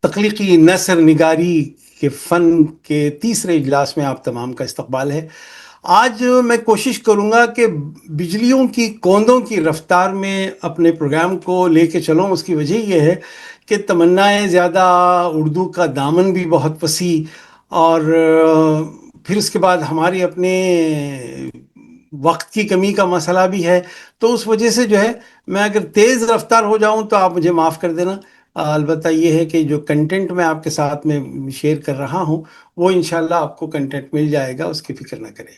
تخلیقی نثر نگاری کے فن کے تیسرے اجلاس میں آپ تمام کا استقبال ہے۔ آج میں کوشش کروں گا کہ بجلیوں کی کوندوں کی رفتار میں اپنے پروگرام کو لے کے چلوں۔ اس کی وجہ یہ ہے کہ تمنائیں زیادہ، اردو کا دامن بھی بہت وسیع، اور پھر اس کے بعد ہماری اپنے وقت کی کمی کا مسئلہ بھی ہے۔ تو اس وجہ سے جو ہے، میں اگر تیز رفتار ہو جاؤں تو آپ مجھے معاف کر دینا۔ البتہ یہ ہے کہ جو کنٹینٹ میں آپ کے ساتھ میں شیئر کر رہا ہوں، وہ انشاءاللہ آپ کو کنٹینٹ مل جائے گا، اس کی فکر نہ کریں۔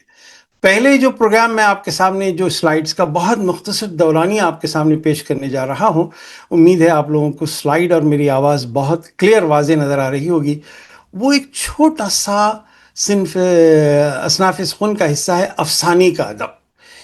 پہلے جو پروگرام میں آپ کے سامنے جو سلائیڈز کا بہت مختصر دورانیہ آپ کے سامنے پیش کرنے جا رہا ہوں، امید ہے آپ لوگوں کو سلائیڈ اور میری آواز بہت کلیئر واضح نظر آ رہی ہوگی۔ وہ ایک چھوٹا سا صنف اصناف سخن کا حصہ ہے، افسانے کا ادب۔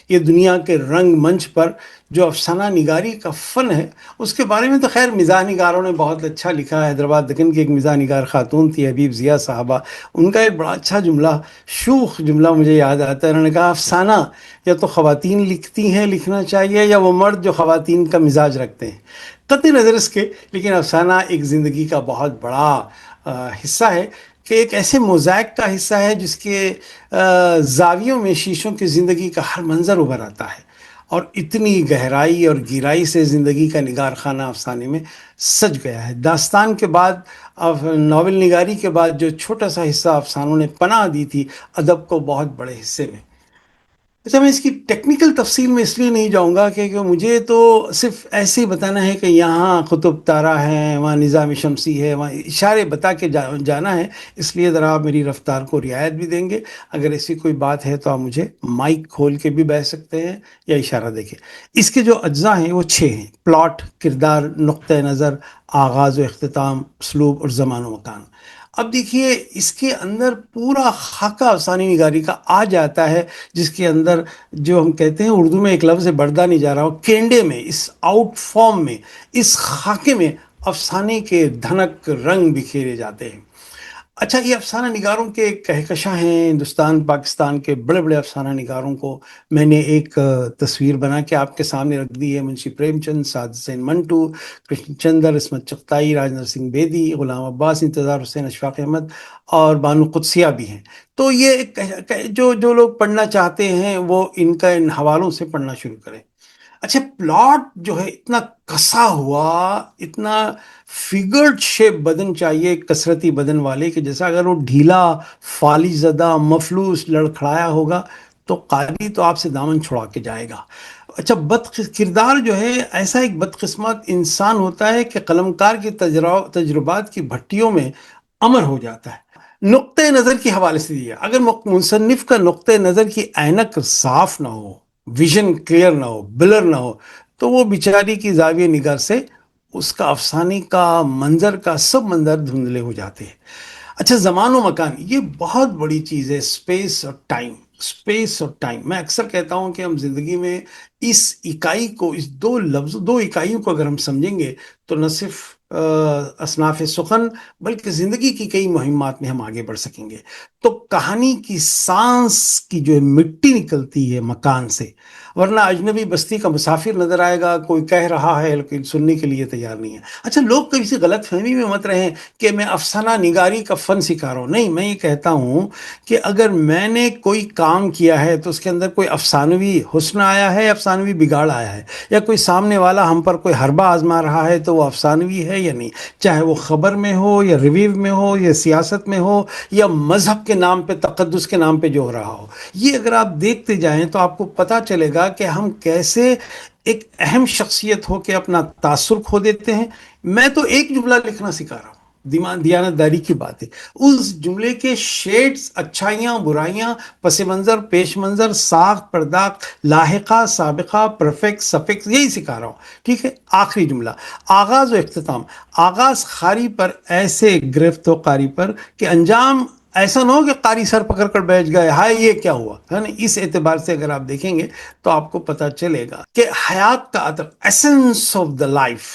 یہ دنیا کے رنگ منچ پر جو افسانہ نگاری کا فن ہے، اس کے بارے میں تو خیر مزاح نگاروں نے بہت اچھا لکھا ہے۔ حیدرآباد دکن کی ایک مزاح نگار خاتون تھی، حبیب ضیاء صاحبہ، ان کا ایک بڑا اچھا جملہ، شوخ جملہ مجھے یاد آتا ہے۔ انہوں نے کہا افسانہ یا تو خواتین لکھتی ہیں، لکھنا چاہیے، یا وہ مرد جو خواتین کا مزاج رکھتے ہیں، قطع نظر اس کے، لیکن افسانہ ایک زندگی کا بہت بڑا حصہ ہے، کہ ایک ایسے موزائک کا حصہ ہے جس کے زاویوں میں شیشوں کی زندگی کا ہر منظر ابھر آتا ہے، اور اتنی گہرائی اور گہرائی سے زندگی کا نگار خانہ افسانے میں سج گیا ہے۔ داستان کے بعد، ناول نگاری کے بعد جو چھوٹا سا حصہ افسانوں نے پناہ دی تھی ادب کو بہت بڑے حصے میں۔ اچھا، میں اس کی ٹیکنیکل تفصیل میں اس لیے نہیں جاؤں گا کہ مجھے تو صرف ایسے ہی بتانا ہے کہ یہاں قطب تارہ ہے، وہاں نظام شمسی ہے، وہاں اشارے بتا کے جانا ہے۔ اس لیے ذرا آپ میری رفتار کو رعایت بھی دیں گے۔ اگر ایسی کوئی بات ہے تو آپ مجھے مائک کھول کے بھی بیٹھ سکتے ہیں یا اشارہ دیکھیں۔ اس کے جو اجزاء ہیں وہ 6 ہیں: پلاٹ، کردار، نقطہ نظر، آغاز و اختتام، اسلوب اور زمان و مکان۔ اب دیکھیے، اس کے اندر پورا خاکہ افسانہ نگاری کا آ جاتا ہے، جس کے اندر جو ہم کہتے ہیں، اردو میں ایک لفظ ہے، بردہ نہیں جا رہا ہو، کینڈے میں، اس آؤٹ فارم میں، اس خاکے میں افسانے کے دھنک رنگ بکھیرے جاتے ہیں۔ اچھا، یہ افسانہ نگاروں کے کہکشاں ہیں۔ ہندوستان پاکستان کے بڑے بڑے افسانہ نگاروں کو میں نے ایک تصویر بنا کے آپ کے سامنے رکھ دی ہے۔ منشی پریم چند، سعد حسین منٹو، کرشن چندر، عصمت چغتائی، راجندر سنگھ بیدی، غلام عباس، انتظار حسین، اشفاق احمد اور بانو قدسیہ بھی ہیں۔ تو یہ جو لوگ پڑھنا چاہتے ہیں وہ ان حوالوں سے پڑھنا شروع کریں۔ اچھا، پلاٹ جو ہے اتنا کسا ہوا، اتنا فگرڈ شیپ بدن چاہیے کثرتی بدن والے، کہ جیسا اگر وہ ڈھیلا، فالج زدہ، مفلوس، لڑکھڑایا ہوگا تو قاری تو آپ سے دامن چھڑا کے جائے گا۔ اچھا، کردار جو ہے ایسا ایک بدقسمت انسان ہوتا ہے کہ قلمکار کی تجربات کی بھٹیوں میں امر ہو جاتا ہے۔ نقطۂ نظر کے حوالے سے دیا، اگر مصنف کا نقطۂ نظر کی اینک صاف نہ ہو، ویژن کلیئر نہ ہو، بلر نہ ہو، تو وہ بیچاری کی زاویہ نگار سے اس کا افسانے کا منظر کا سب منظر دھندلے ہو جاتے ہیں۔ اچھا، زمان و مکان یہ بہت بڑی چیز ہے، اسپیس اور ٹائم۔ اسپیس اور ٹائم، میں اکثر کہتا ہوں کہ ہم زندگی میں اس اکائی کو، اس دو اکائیوں کو اگر ہم سمجھیں گے تو نہ صرف اصناف سخن بلکہ زندگی کی کئی مہمات میں ہم آگے بڑھ سکیں گے۔ تو کہانی کی سانس کی جو مٹی نکلتی ہے مکان سے، ورنہ اجنبی بستی کا مسافر نظر آئے گا، کوئی کہہ رہا ہے لیکن سننے کے لیے تیار نہیں ہے۔ اچھا، لوگ کسی غلط فہمی میں مت رہیں کہ میں افسانہ نگاری کا فن سکھا رہا ہوں، نہیں، میں یہ کہتا ہوں کہ اگر میں نے کوئی کام کیا ہے تو اس کے اندر کوئی افسانوی حسن آیا ہے، افسانوی بگاڑ آیا ہے، یا کوئی سامنے والا ہم پر کوئی حربہ آزما رہا ہے تو وہ افسانوی ہے یا نہیں، چاہے وہ خبر میں ہو یا ریویو میں ہو یا سیاست میں ہو یا مذہب کے نام پہ، تقدس کے نام پہ جو ہو رہا ہو۔ یہ اگر آپ دیکھتے جائیں تو آپ کو پتہ چلے گا کہ ہم کیسے ایک اہم شخصیت ہو کے اپنا تاثر کھو دیتے ہیں۔ میں تو ایک جملہ لکھنا سکھا رہا ہوں، دیانت داری کی بات ہے، اس جملے کے شیڈز، اچھائیاں، برائیاں، پس منظر، پیش منظر، ساخت، پرداخت، لاحقہ، سابقہ، پرفیکٹ، سفکس، یہی سکھا رہا ہوں۔ ٹھیک ہے، آخری جملہ، آغاز و اختتام۔ آغاز خاری پر ایسے گرفت ہو قاری پر کہ انجام ایسا نہ ہو کہ قاری سر پکڑ کر بیٹھ گئے، ہائے یہ کیا ہوا ہے نا۔ اس اعتبار سے اگر آپ دیکھیں گے تو آپ کو پتہ چلے گا کہ حیات کا عطر، ایسنس آف دا لائف،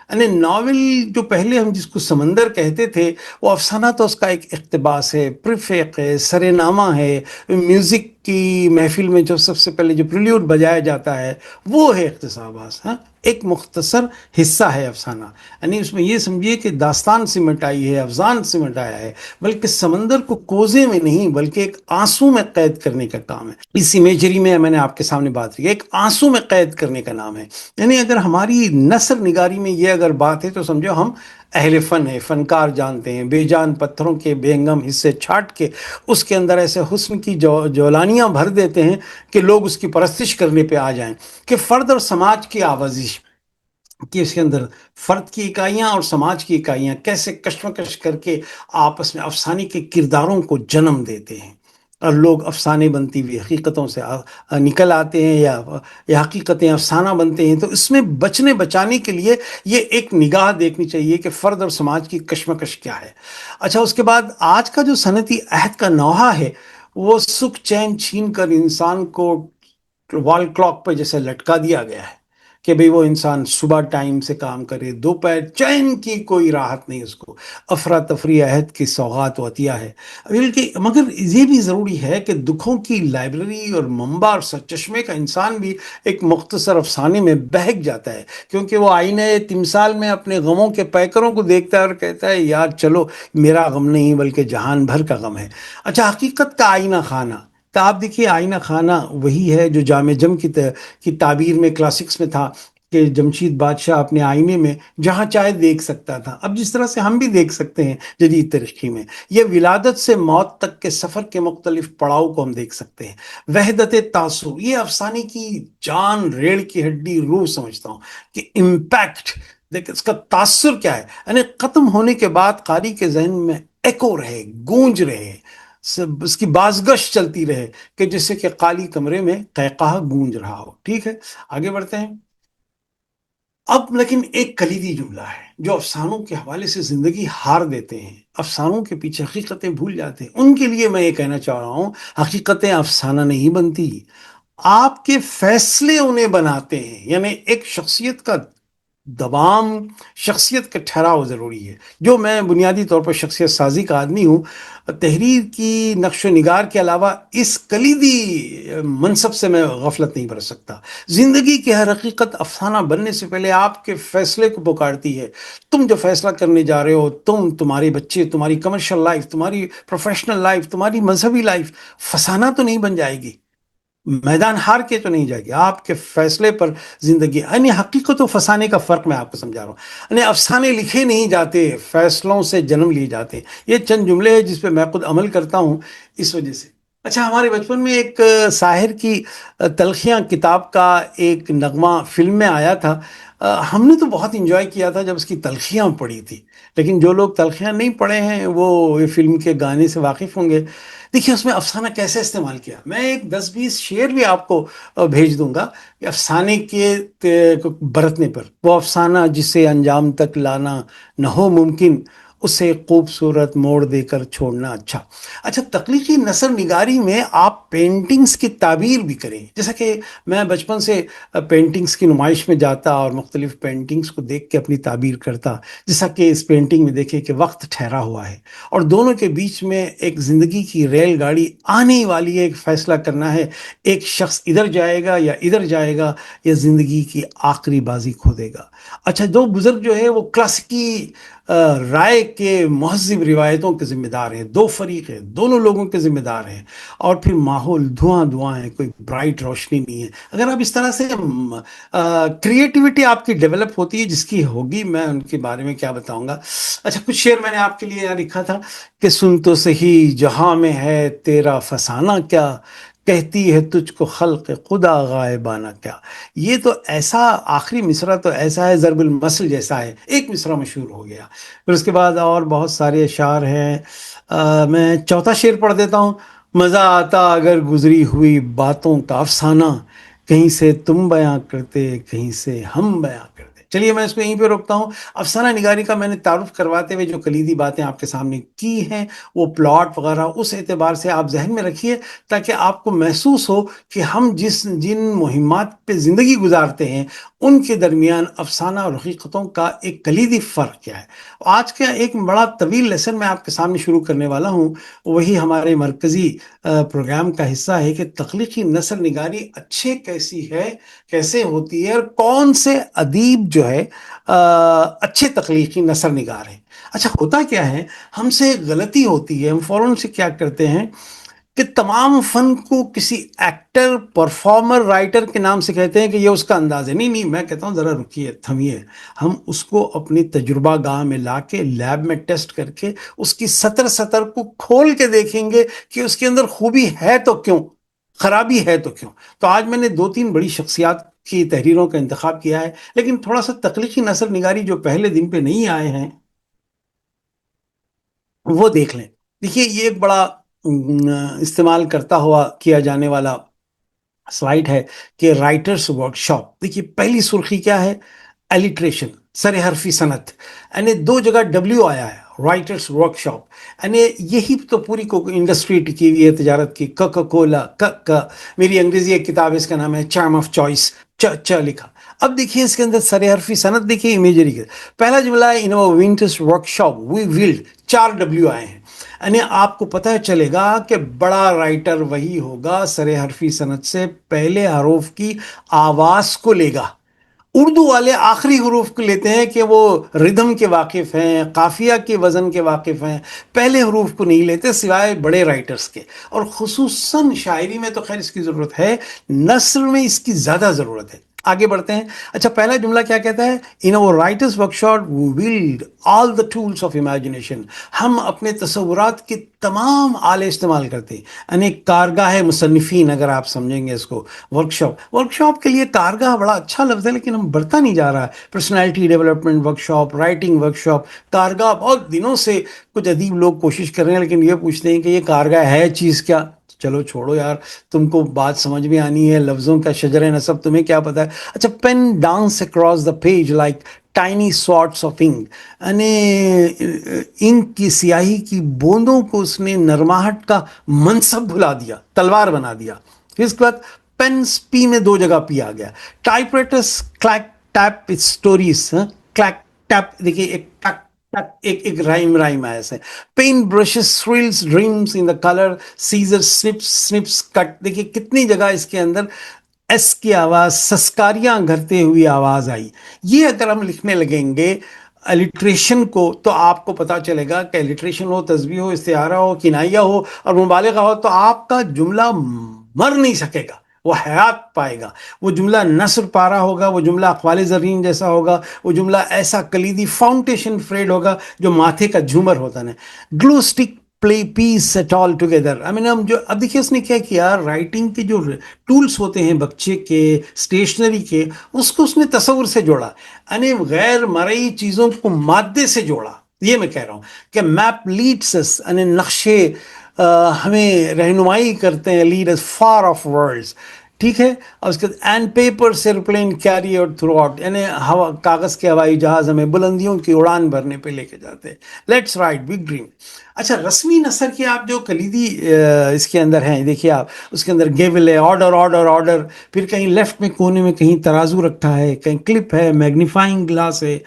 یعنی ناول جو پہلے ہم جس کو سمندر کہتے تھے، وہ افسانہ تو اس کا ایک اقتباس ہے، پریفیق ہے، سرنامہ ہے۔ میوزک کی محفل میں جو سب سے پہلے جو پریلیوڈ بجایا جاتا ہے وہ ہے اقتباس، ہاں، ایک مختصر حصہ ہے افسانہ، یعنی اس میں یہ سمجھیے کہ داستان سمٹ آئی ہے، افسان سمٹ آیا ہے، بلکہ سمندر کو کوزے میں نہیں بلکہ ایک آنسو میں قید کرنے کا کام ہے۔ اس امیجری میں نے آپ کے سامنے بات کی، ایک آنسو میں قید کرنے کا نام ہے۔ یعنی اگر ہماری نثر نگاری میں یہ اگر بات ہے تو سمجھو ہم اہل فن ہے، فنکار جانتے ہیں، بے جان پتھروں کے بے ہنگم حصے چھاٹ کے اس کے اندر ایسے حسن کی جولانیاں بھر دیتے ہیں کہ لوگ اس کی پرستش کرنے پہ آ جائیں، کہ فرد اور سماج کی آوازش، کہ اس کے اندر فرد کی اکائیاں اور سماج کی اکائیاں کیسے کشمکش کر کے آپس میں افسانے کے کرداروں کو جنم دیتے ہیں، اور لوگ افسانے بنتی ہوئی حقیقتوں سے نکل آتے ہیں، یا حقیقتیں افسانہ بنتے ہیں۔ تو اس میں بچنے بچانے کے لیے یہ ایک نگاہ دیکھنی چاہیے کہ فرد اور سماج کی کشمکش کیا ہے۔ اچھا، اس کے بعد آج کا جو صنعتی عہد کا نوحہ ہے، وہ سکھ چین چھین کر انسان کو وال کلاک پہ جیسے لٹکا دیا گیا ہے کہ بھئی وہ انسان صبح ٹائم سے کام کرے، دوپہر چین کی کوئی راحت نہیں اس کو، افراتفری عہد کی سوغات و عطیہ ہے۔ بلکہ مگر یہ بھی ضروری ہے کہ دکھوں کی لائبریری اور منبع اور سرچشمے کا انسان بھی ایک مختصر افسانے میں بہک جاتا ہے، کیونکہ وہ آئینہ تمثال میں اپنے غموں کے پیکروں کو دیکھتا ہے اور کہتا ہے یار چلو، میرا غم نہیں بلکہ جہان بھر کا غم ہے۔ اچھا، حقیقت کا آئینہ خانہ، تو آپ دیکھیے آئینہ خانہ وہی ہے جو جامع جم کی تعبیر میں کلاسکس میں تھا، کہ جمشید بادشاہ اپنے آئینے میں جہاں چاہے دیکھ سکتا تھا، اب جس طرح سے ہم بھی دیکھ سکتے ہیں جدید ترقی میں، یہ ولادت سے موت تک کے سفر کے مختلف پڑاؤ کو ہم دیکھ سکتے ہیں۔ وحدت تاثر، یہ افسانے کی جان، ریڑھ کی ہڈی، روح سمجھتا ہوں کہ امپیکٹ، دیکھ اس کا تاثر کیا ہے، یعنی ختم ہونے کے بعد قاری کے ذہن میں ایکو رہے، گونج رہے، اس کی بازگشت چلتی رہے، کہ جس سے کہ خالی کمرے میں قہقہہ گونج رہا ہو۔ ٹھیک ہے، آگے بڑھتے ہیں۔ اب لیکن ایک کلیدی جملہ ہے جو افسانوں کے حوالے سے زندگی ہار دیتے ہیں، افسانوں کے پیچھے حقیقتیں بھول جاتے ہیں، ان کے لیے میں یہ کہنا چاہ رہا ہوں، حقیقتیں افسانہ نہیں بنتی، آپ کے فیصلے انہیں بناتے ہیں۔ یعنی ایک شخصیت کا دوام، شخصیت کا ٹھہراؤ ضروری ہے۔ جو میں بنیادی طور پر شخصیت سازی کا آدمی ہوں، تحریر کی نقش و نگار کے علاوہ اس کلیدی منصب سے میں غفلت نہیں برت سکتا۔ زندگی کی ہر حقیقت افسانہ بننے سے پہلے آپ کے فیصلے کو پکارتی ہے۔ تم جو فیصلہ کرنے جا رہے ہو، تمہارے بچے، تمہاری کمرشل لائف، تمہاری پروفیشنل لائف، تمہاری مذہبی لائف فسانہ تو نہیں بن جائے گی، میدان ہار کے تو نہیں جائے گی، آپ کے فیصلے پر زندگی۔ یعنی حقیقت و فسانے کا فرق میں آپ کو سمجھا رہا ہوں۔ یعنی افسانے لکھے نہیں جاتے، فیصلوں سے جنم لیے جاتے ہیں۔ یہ چند جملے ہیں جس پہ میں خود عمل کرتا ہوں اس وجہ سے۔ اچھا، ہمارے بچپن میں ایک ساحر کی تلخیاں کتاب کا ایک نغمہ فلم میں آیا تھا، ہم نے تو بہت انجوائے کیا تھا جب اس کی تلخیاں پڑھی تھی، لیکن جو لوگ تلخیاں نہیں پڑھے ہیں وہ یہ فلم کے گانے سے واقف ہوں گے۔ دیکھیے اس میں افسانہ کیسے استعمال کیا، میں ایک 10-20 شعر بھی آپ کو بھیج دوں گا کہ افسانے کے برتنے پر۔ وہ افسانہ جسے انجام تک لانا نہ ہو ممکن، اسے خوبصورت موڑ دے کر چھوڑنا اچھا۔ اچھا، تخلیقی نثر نگاری میں آپ پینٹنگز کی تعبیر بھی کریں، جیسا کہ میں بچپن سے پینٹنگز کی نمائش میں جاتا اور مختلف پینٹنگز کو دیکھ کے اپنی تعبیر کرتا، جیسا کہ اس پینٹنگ میں دیکھیں کہ وقت ٹھہرا ہوا ہے اور دونوں کے بیچ میں ایک زندگی کی ریل گاڑی آنے والی ہے، ایک فیصلہ کرنا ہے، ایک شخص ادھر جائے گا یا ادھر جائے گا، یا زندگی کی آخری بازی کھو دے گا۔ اچھا، دو بزرگ جو ہے وہ کلاسیکی رائے کے مہذب روایتوں کے ذمہ دار ہیں، دو فریق ہیں، دونوں لوگوں کے ذمہ دار ہیں، اور پھر ماحول دھواں دھواں ہے، کوئی برائٹ روشنی نہیں ہے۔ اگر آپ اس طرح سے کریٹیوٹی آپ کی ڈیولپ ہوتی ہے، جس کی ہوگی میں ان کے بارے میں کیا بتاؤں گا۔ اچھا، کچھ شعر میں نے آپ کے لیے یہاں لکھا تھا کہ سن تو صحیح جہاں میں ہے تیرا فسانہ کیا، کہتی ہے تجھ کو خلق خدا غائبانہ کیا۔ یہ تو ایسا آخری مصرع تو ایسا ہے، ضرب المثل جیسا ہے، ایک مصرع مشہور ہو گیا۔ پھر اس کے بعد اور بہت سارے اشعار ہیں، میں چوتھا شعر پڑھ دیتا ہوں۔ مزہ آتا اگر گزری ہوئی باتوں کا افسانہ، کہیں سے تم بیاں کرتے کہیں سے ہم بیاں کرتے۔ چلیے میں اس کو یہیں پہ روکتا ہوں. افسانہ نگاری کا میں نے تعارف کرواتے ہوئے جو کلیدی باتیں آپ کے سامنے کی ہیں، وہ پلاٹ وغیرہ اس اعتبار سے آپ ذہن میں رکھیے، تاکہ آپ کو محسوس ہو کہ ہم جن مہمات پہ زندگی گزارتے ہیں ان کے درمیان افسانہ اور حقیقتوں کا ایک کلیدی فرق کیا ہے. آج کا ایک بڑا طویل لیسن میں آپ کے سامنے شروع کرنے والا ہوں. وہی ہمارے مرکزی پروگرام کا حصہ ہے کہ تخلیقی نثر نگاری اچھے کیسی ہے، کیسے ہوتی ہے، اور کون سے ادیب جو ہے اچھے تخلیقی نثر نگار ہیں. اچھا ہوتا کیا ہے، ہم سے ایک غلطی ہوتی ہے، ہم فوراً سے کیا کرتے ہیں کہ تمام فن کو کسی ایکٹر، پرفارمر، رائٹر کے نام سے کہتے ہیں کہ یہ اس کا انداز ہے. نہیں نہیں، میں کہتا ہوں ذرا رکیے، تھمیے. ہم اس کو اپنی تجربہ گاہ میں لا کے لیب میں ٹیسٹ کر کے اس کی سطر سطر کو کھول کے دیکھیں گے کہ اس کے اندر خوبی ہے تو کیوں، خرابی ہے تو کیوں. تو آج میں نے 2-3 بڑی شخصیات کی تحریروں کا انتخاب کیا ہے، لیکن تھوڑا سا تخلیقی نثر نگاری جو پہلے دن پہ نہیں آئے ہیں وہ دیکھ لیں. دیکھیے یہ ایک بڑا استعمال کرتا ہوا کیا جانے والا سلائٹ ہے کہ رائٹرز ورک شاپ. دیکھیے پہلی سرخی کیا ہے، ایلیٹریشن، سر حرفی صنعت، یعنی 2 جگہ ڈبلیو آیا ہے، رائٹرز ورک شاپ. یعنی یہی تو پوری کو انڈسٹری ٹکی ہوئی ہے تجارت کی. کولا میری انگریزی ایک کتاب ہے، اس کا نام ہے چارم آف چوائس، لکھا. اب دیکھیے اس کے اندر سر حرفی صنعت دیکھیے، امیجری کے پہلا جملہ ہے، انووینٹس ورک شاپ وی ویلڈ، 4 ڈبلیو آئے ہیں. یعنی آپ کو پتہ چلے گا کہ بڑا رائٹر وہی ہوگا سر حرفی صنعت سے پہلے حروف کی آواز کو لے گا. اردو والے آخری حروف کو لیتے ہیں کہ وہ ردھم کے واقف ہیں، قافیہ کے وزن کے واقف ہیں، پہلے حروف کو نہیں لیتے سوائے بڑے رائٹرز کے. اور خصوصاً شاعری میں تو خیر اس کی ضرورت ہے، نثر میں اس کی زیادہ ضرورت ہے. آگے بڑھتے ہیں. اچھا پہلا جملہ کیا کہتا ہے، ان اور writers work shop valid all the tools of imagination. ہم اپنے تصورات کے تمام آلے استعمال کرتے ہیں. یعنی کارگاہ مصنفین، اگر آپ سمجھیں گے اس کو، ورک شاپ کے لیے کارگاہ بڑا اچھا لفظ ہے، لیکن ہم بڑھتا نہیں جا رہا ہے. Personality development workshop, writing workshop, کارگاہ. بہت دنوں سے کچھ ادیب لوگ کوشش کر رہے ہیں، لیکن یہ پوچھتے ہیں کہ یہ کارگاہ ہے چیز کیا. چلو چھوڑو یار، تم کو بات سمجھ میں آنی ہے، لفظوں کا شجر نصب تمہیں کیا پتا ہے. اچھا pen dance across the page like tiny swats of ink. یعنی انک کی سیاہی کی بوندوں کو اس نے نرماہٹ کا منصب بھلا دیا، تلوار بنا دیا. پھر اس کے بعد پینس پی میں 2 جگہ پی آ گیا. Typewriters click tap stories, click tap دیکھیے ایک ٹک ٹک، ایک رائم آیا سے. Pen brushes thrills dreams in the colour, scissor snips cut. دیکھیے کتنی جگہ اس کے اندر ایس کی آواز، سسکاریاں گھرتے ہوئی آواز آئی. یہ اگر ہم لکھنے لگیں گے الٹریشن کو، تو آپ کو پتا چلے گا کہ الٹریشن ہو، تسبیح ہو، استعارہ ہو، کنائیہ ہو اور مبالغہ ہو، تو آپ کا جملہ مر نہیں سکے گا، وہ حیات پائے گا. وہ جملہ نثر پارا ہوگا، وہ جملہ اقوال زرین جیسا ہوگا، وہ جملہ ایسا کلیدی فاؤنڈیشن فریڈ ہوگا جو ماتھے کا جھومر ہوتا ہے. Glue stick play piece at all together. ہم جو اب دیکھیے اس نے کیا کیا، رائٹنگ کے جو ٹولز ہوتے ہیں بچے کے، اسٹیشنری کے، اس کو اس نے تصور سے جوڑا. یعنی غیر مرئی چیزوں کو مادے سے جوڑا. یہ میں کہہ رہا ہوں کہ میپ لیڈس اس، یعنی نقشے ہمیں رہنمائی کرتے ہیں، lead us far off worlds. ٹھیک ہے. اور اس کے بعد and paper airplane carry out throughout, یعنی کاغذ کے ہوائی جہاز ہمیں بلندیوں کی اڑان بھرنے پہ لے کے جاتے ہیں. Let's write big dream. اچھا رسمی نثر کے آپ جو کلیدی اس کے اندر ہیں، دیکھیے آپ اس کے اندر گیول ہے، آرڈر آرڈر آرڈر، پھر کہیں لیفٹ میں کونے میں کہیں ترازو رکھا ہے، کہیں کلپ ہے، میگنیفائنگ گلاس ہے.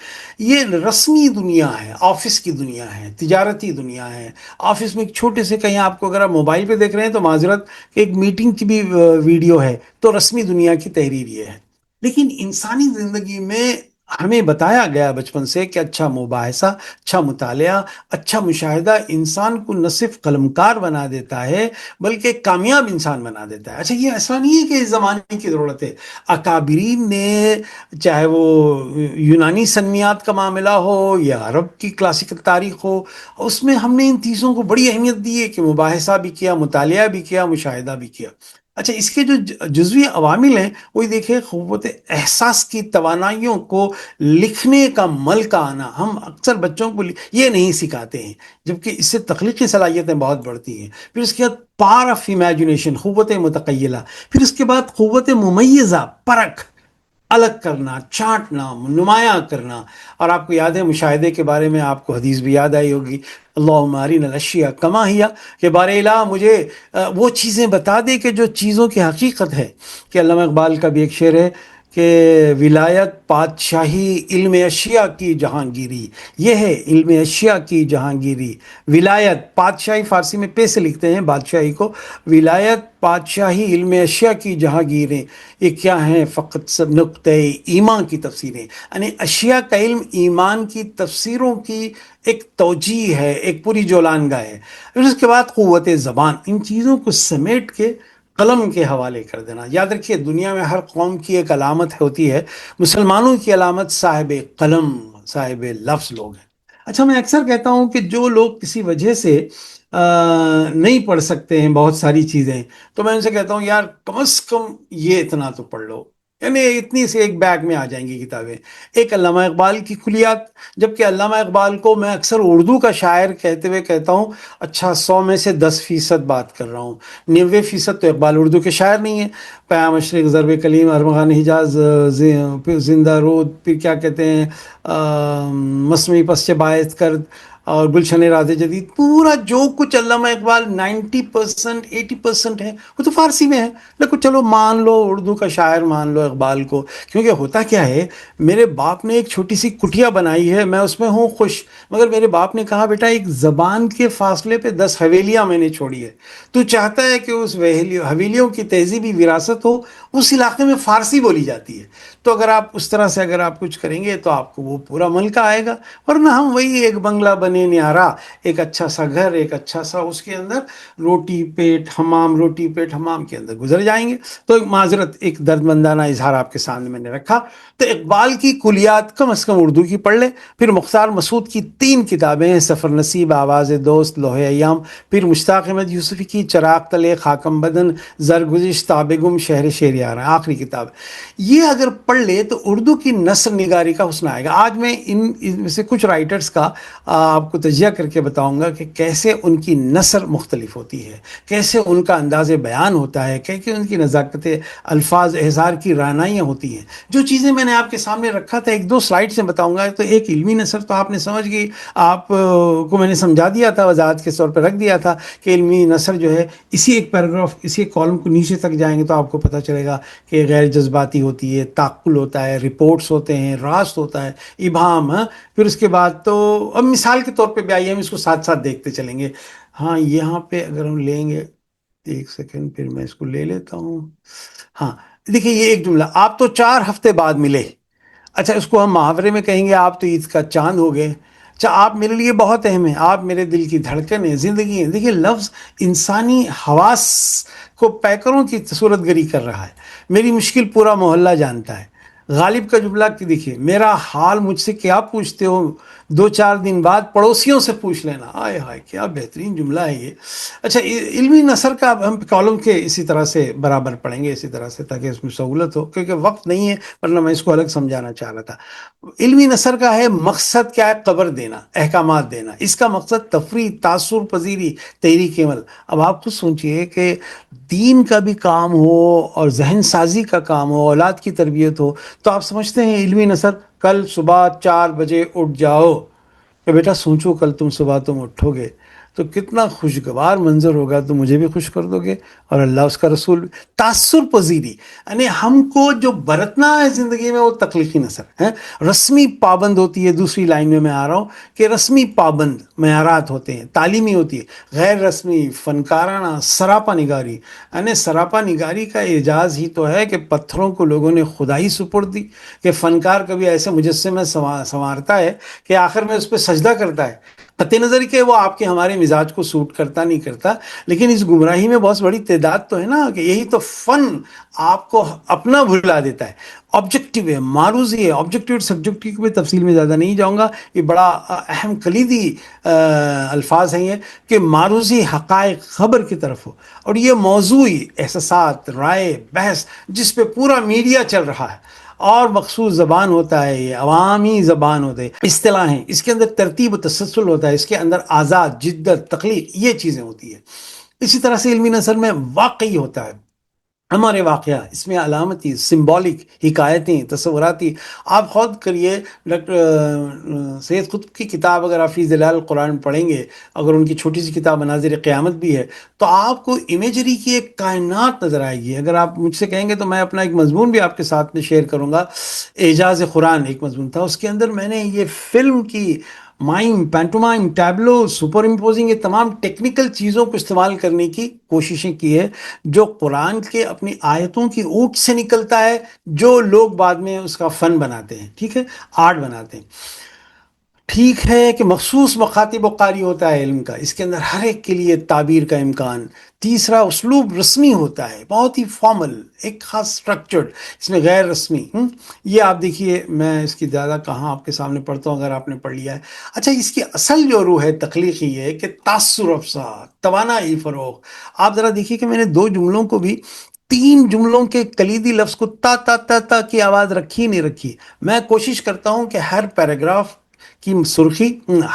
یہ رسمی دنیا ہے، آفس کی دنیا ہے، تجارتی دنیا ہے. آفس میں ایک چھوٹے سے کہیں آپ کو اگر آپ موبائل پہ دیکھ رہے ہیں تو معذرت، ایک میٹنگ کی بھی ویڈیو ہے، تو رسمی دنیا کی تحریر یہ ہے. لیکن انسانی زندگی میں ہمیں بتایا گیا بچپن سے کہ اچھا مباحثہ، اچھا مطالعہ، اچھا مشاہدہ انسان کو نہ صرف قلمکار بنا دیتا ہے بلکہ کامیاب انسان بنا دیتا ہے. اچھا یہ ایسا نہیں ہے کہ اس زمانے کی ضرورت ہے. اکابرین نے، چاہے وہ یونانی سنمیات کا معاملہ ہو یا عرب کی کلاسیکل تاریخ ہو، اس میں ہم نے ان چیزوں کو بڑی اہمیت دی ہے کہ مباحثہ بھی کیا، مطالعہ بھی کیا، مشاہدہ بھی کیا. اچھا اس کے جو جزوی عوامل ہیں وہی دیکھیں، قوت احساس کی توانائیوں کو لکھنے کا مل کا آنا. ہم اکثر بچوں کو یہ نہیں سکھاتے ہیں، جبکہ اس سے تخلیقی صلاحیتیں بہت بڑھتی ہیں. پھر اس کے بعد پار آف امیجنیشن، قوت متخیلہ. پھر اس کے بعد قوت ممیزہ، پرکھ. الگ کرنا، چھانٹنا، نمایاں کرنا۔ اور آپ کو یاد ہے مشاہدے کے بارے میں آپ کو حدیث بھی یاد آئی ہوگی، اللہم ارنا الاشیاء کما ہی، کہ بار الہ مجھے وہ چیزیں بتا دے کہ جو چیزوں کی حقیقت ہے۔ کہ علامہ اقبال کا بھی ایک شعر ہے کہ ولایت بادشاہی علم اشیاء کی جہانگیری، یہ ہے علم اشیاء کی جہانگیری۔ ولایت بادشاہی، فارسی میں پہ سے لکھتے ہیں بادشاہی کو، ولایت بادشاہی علم اشیاء کی جہانگیریں، یہ کیا ہیں فقط سب نقطۂ ایمان کی تفسیریں، یعنی اشیاء کا علم ایمان کی تفسیروں کی ایک توجیہ ہے، ایک پوری جولانگاہ ہے۔ پھر اس کے بعد قوت زبان، ان چیزوں کو سمیٹ کے قلم کے حوالے کر دینا۔ یاد رکھیے دنیا میں ہر قوم کی ایک علامت ہوتی ہے، مسلمانوں کی علامت صاحب قلم، صاحب لفظ لوگ ہیں۔ اچھا، میں اکثر کہتا ہوں کہ جو لوگ کسی وجہ سے نہیں پڑھ سکتے ہیں بہت ساری چیزیں، تو میں ان سے کہتا ہوں یار کم از کم یہ اتنا تو پڑھ لو، یعنی اتنی سے ایک بیگ میں آ جائیں گی کتابیں۔ ایک علامہ اقبال کی کلیات، جبکہ علامہ اقبال کو میں اکثر اردو کا شاعر کہتے ہوئے کہتا ہوں اچھا 100 میں سے 10% بات کر رہا ہوں، 90% تو اقبال اردو کے شاعر نہیں ہیں۔ پیام مشرق، ضرب کلیم، ارمغان حجاز، پھر زندہ رود، پھر کیا کہتے ہیں مسمی پسچ باعث کرد، اور گلشن راز جدید، پورا جو کچھ علامہ اقبال 90% 80% ہے وہ تو فارسی میں ہے۔ لیکن چلو مان لو اردو کا شاعر مان لو اقبال کو، کیونکہ ہوتا کیا ہے، میرے باپ نے ایک چھوٹی سی کٹیا بنائی ہے، میں اس میں ہوں خوش، مگر میرے باپ نے کہا بیٹا ایک زبان کے فاصلے پہ 10 حویلیاں میں نے چھوڑی ہے، تو چاہتا ہے کہ اس حویلیوں کی تہذیبی وراثت ہو، اس علاقے میں فارسی بولی جاتی ہے، تو اگر آپ اس طرح سے اگر آپ کچھ کریں گے تو آپ کو وہ پورا ملکہ آئے گا۔ ورنہ ہم وہی ایک بنگلہ بنے نیارا، ایک اچھا سا گھر، ایک اچھا سا اس کے اندر روٹی پیٹ حمام، روٹی پیٹ حمام کے اندر گزر جائیں گے۔ تو ایک معذرت، ایک درد مندانہ اظہار آپ کے سامنے میں نے رکھا۔ تو اقبال کی کلیات کم از کم اردو کی پڑھ لیں۔ پھر مختار مسعود کی 3 کتابیں ہیں، سفر نصیب، آواز دوست، لوح ایام۔ پھر مشتاق احمد یوسفی کی چراغ تلے، خاکم بدن، زرگزش، تاب گم، شہر شہریار، آخری کتاب۔ یہ اگر پڑھ لے تو اردو کی نثر نگاری کا حسن آئے گا۔ آج میں ان میں سے کچھ رائٹرز کا آپ کو تجزیہ کر کے بتاؤں گا کہ کیسے ان کی نثر مختلف ہوتی ہے، کیسے ان کا انداز بیان ہوتا ہے، کیسے ان کی نزاکت الفاظ اظہار کی رعنائیاں ہوتی ہیں۔ جو چیزیں میں نے آپ کے سامنے رکھا تھا، 1-2 سلائڈ سے بتاؤں گا۔ تو ایک علمی نثر تو آپ نے سمجھ گئی، آپ کو میں نے سمجھا دیا تھا، وضاحت کے طور پہ رکھ دیا تھا کہ علمی نثر جو ہے اسی ایک پیراگراف، اسی ایک کالم کو نیچے تک جائیں گے تو آپ کو پتہ چلے گا کہ غیر جذباتی ہوتی ہے، تعقل ہوتا ہے، رپورٹس ہوتے ہیں، راست ہوتا ہے، ابہام۔ پھر اس کے بعد تو اب مثال کے طور پہ بھی آئیے ہم اس کو ساتھ ساتھ دیکھتے چلیں گے۔ ہاں یہاں پہ اگر ہم لیں گے، ایک سیکنڈ پھر میں اس کو لے لیتا ہوں۔ ہاں دیکھیے یہ ایک جملہ، آپ تو 4 ہفتے بعد ملے، اچھا اس کو ہم محاورے میں کہیں گے آپ تو عید کا چاند ہو گئے۔ اچھا آپ میرے لیے بہت اہم ہیں، آپ میرے دل کی دھڑکن ہیں، زندگی ہیں۔ دیکھیے لفظ انسانی حواس کو پیکروں کی صورت گری کر رہا ہے۔ میری مشکل پورا محلہ جانتا ہے۔ غالب کا جملہ کہ دیکھیے، میرا حال مجھ سے کیا پوچھتے ہو، 2-4 دن بعد پڑوسیوں سے پوچھ لینا۔ آئے ہائے کیا بہترین جملہ ہے یہ۔ اچھا علمی نثر کا ہم کالم کے اسی طرح سے برابر پڑھیں گے، اسی طرح سے، تاکہ اس میں سہولت ہو، کیونکہ وقت نہیں ہے ورنہ میں اس کو الگ سمجھانا چاہ رہا تھا۔ علمی نثر کا ہے مقصد کیا ہے، خبر دینا، احکامات دینا۔ اس کا مقصد تفریح، تاثر پذیری، تحریک عمل۔ اب آپ خود سوچئے کہ دین کا بھی کام ہو اور ذہن سازی کا کام ہو، اولاد کی تربیت ہو، تو آپ سمجھتے ہیں علمی نثر کل صبح 4 بجے اٹھ جاؤ، کہ بیٹا سوچو کل تم صبح تم اٹھو گے تو کتنا خوشگوار منظر ہوگا، تو مجھے بھی خوش کر دو گے اور اللہ اس کا رسول بھی۔ تاثر پذیری، یعنی ہم کو جو برتنا ہے زندگی میں وہ تخلیقی نثر ہے۔ رسمی پابند ہوتی ہے، دوسری لائن میں آ رہا ہوں کہ رسمی پابند معیارات ہوتے ہیں، تعلیمی ہوتی ہے، غیر رسمی فنکارانہ سراپا نگاری، یعنی سراپا نگاری کا اعجاز ہی تو ہے کہ پتھروں کو لوگوں نے خدائی سپرد دی، کہ فنکار کبھی ایسے مجسمے سنوارتا ہے کہ آخر میں اس پہ سجدہ کرتا ہے، قطع نظر کہ وہ آپ کے ہمارے مزاج کو سوٹ کرتا نہیں کرتا۔ لیکن اس گمراہی میں بہت بڑی تعداد تو ہے نا، کہ یہی تو فن آپ کو اپنا بھلا دیتا ہے۔ آبجیکٹیو ہے، معروضی ہے، آبجیکٹیو اور سبجیکٹیو کی تفصیل میں زیادہ نہیں جاؤں گا، یہ بڑا اہم کلیدی الفاظ ہیں یہ، کہ معروضی حقائق خبر کی طرف ہو، اور یہ موضوعی احساسات، رائے، بحث جس پہ پورا میڈیا چل رہا ہے، اور مخصوص زبان ہوتا ہے، یہ عوامی زبان ہوتے ہیں، اصطلاحیں، اس کے اندر ترتیب و تسلسل ہوتا ہے، اس کے اندر آزاد جدت، تخلیق، یہ چیزیں ہوتی ہیں۔ اسی طرح سے علمی نثر میں واقعی ہوتا ہے، ہمارے واقعہ اس میں علامتی سمبولک حکایتیں تصوراتی آپ خود کریے. ڈاکٹر سید قطب کی کتاب اگر آپ فی ظلال القرآن پڑھیں گے، اگر ان کی چھوٹی سی کتاب مناظر قیامت بھی ہے، تو آپ کو امیجری کی ایک کائنات نظر آئے گی. اگر آپ مجھ سے کہیں گے تو میں اپنا ایک مضمون بھی آپ کے ساتھ میں شیئر کروں گا. اعجاز قرآن ایک مضمون تھا، اس کے اندر میں نے یہ فلم کی مائم، پینٹومائم، ٹیبلو، سپر امپوزنگ، یہ تمام ٹیکنیکل چیزوں کو استعمال کرنے کی کوششیں کی ہے، جو قرآن کے اپنی آیتوں کی اوٹ سے نکلتا ہے، جو لوگ بعد میں اس کا فن بناتے ہیں، ٹھیک ہے، آرٹ بناتے ہیں. ٹھیک ہے کہ مخصوص مخاطب و قاری ہوتا ہے علم کا، اس کے اندر ہر ایک کے لیے تعبیر کا امکان. تیسرا، اسلوب رسمی ہوتا ہے، بہت ہی فارمل، ایک خاص سٹرکچرڈ، اس میں غیر رسمی. یہ آپ دیکھیے، میں اس کی زیادہ کہاں آپ کے سامنے پڑھتا ہوں، اگر آپ نے پڑھ لیا ہے. اچھا، اس کی اصل جو روح ہے تخلیقی ہے کہ تاثر افزا، توانائی فروغ. آپ ذرا دیکھیے کہ میں نے دو جملوں کو بھی، تین جملوں کے کلیدی لفظ کو تا تا تا تا کی آواز رکھی نہیں رکھی. میں کوشش کرتا ہوں کہ ہر پیراگراف کی سرخی،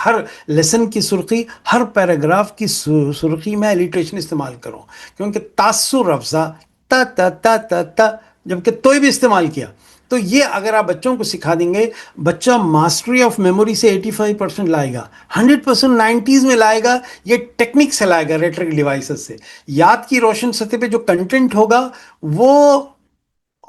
ہر لیسن کی سرخی، ہر پیراگراف کی سرخی میں الیٹریشن استعمال کروں، کیونکہ تاثر افزا، تا تا تا تا تا، جبکہ توئی بھی استعمال کیا. تو یہ اگر آپ بچوں کو سکھا دیں گے، بچہ ماسٹری آف میموری سے 85% لائے گا، 100% 90s میں لائے گا. یہ ٹیکنک سے لائے گا، ریٹرک ڈیوائسز سے. یاد کی روشن سطح پہ جو کنٹینٹ ہوگا وہ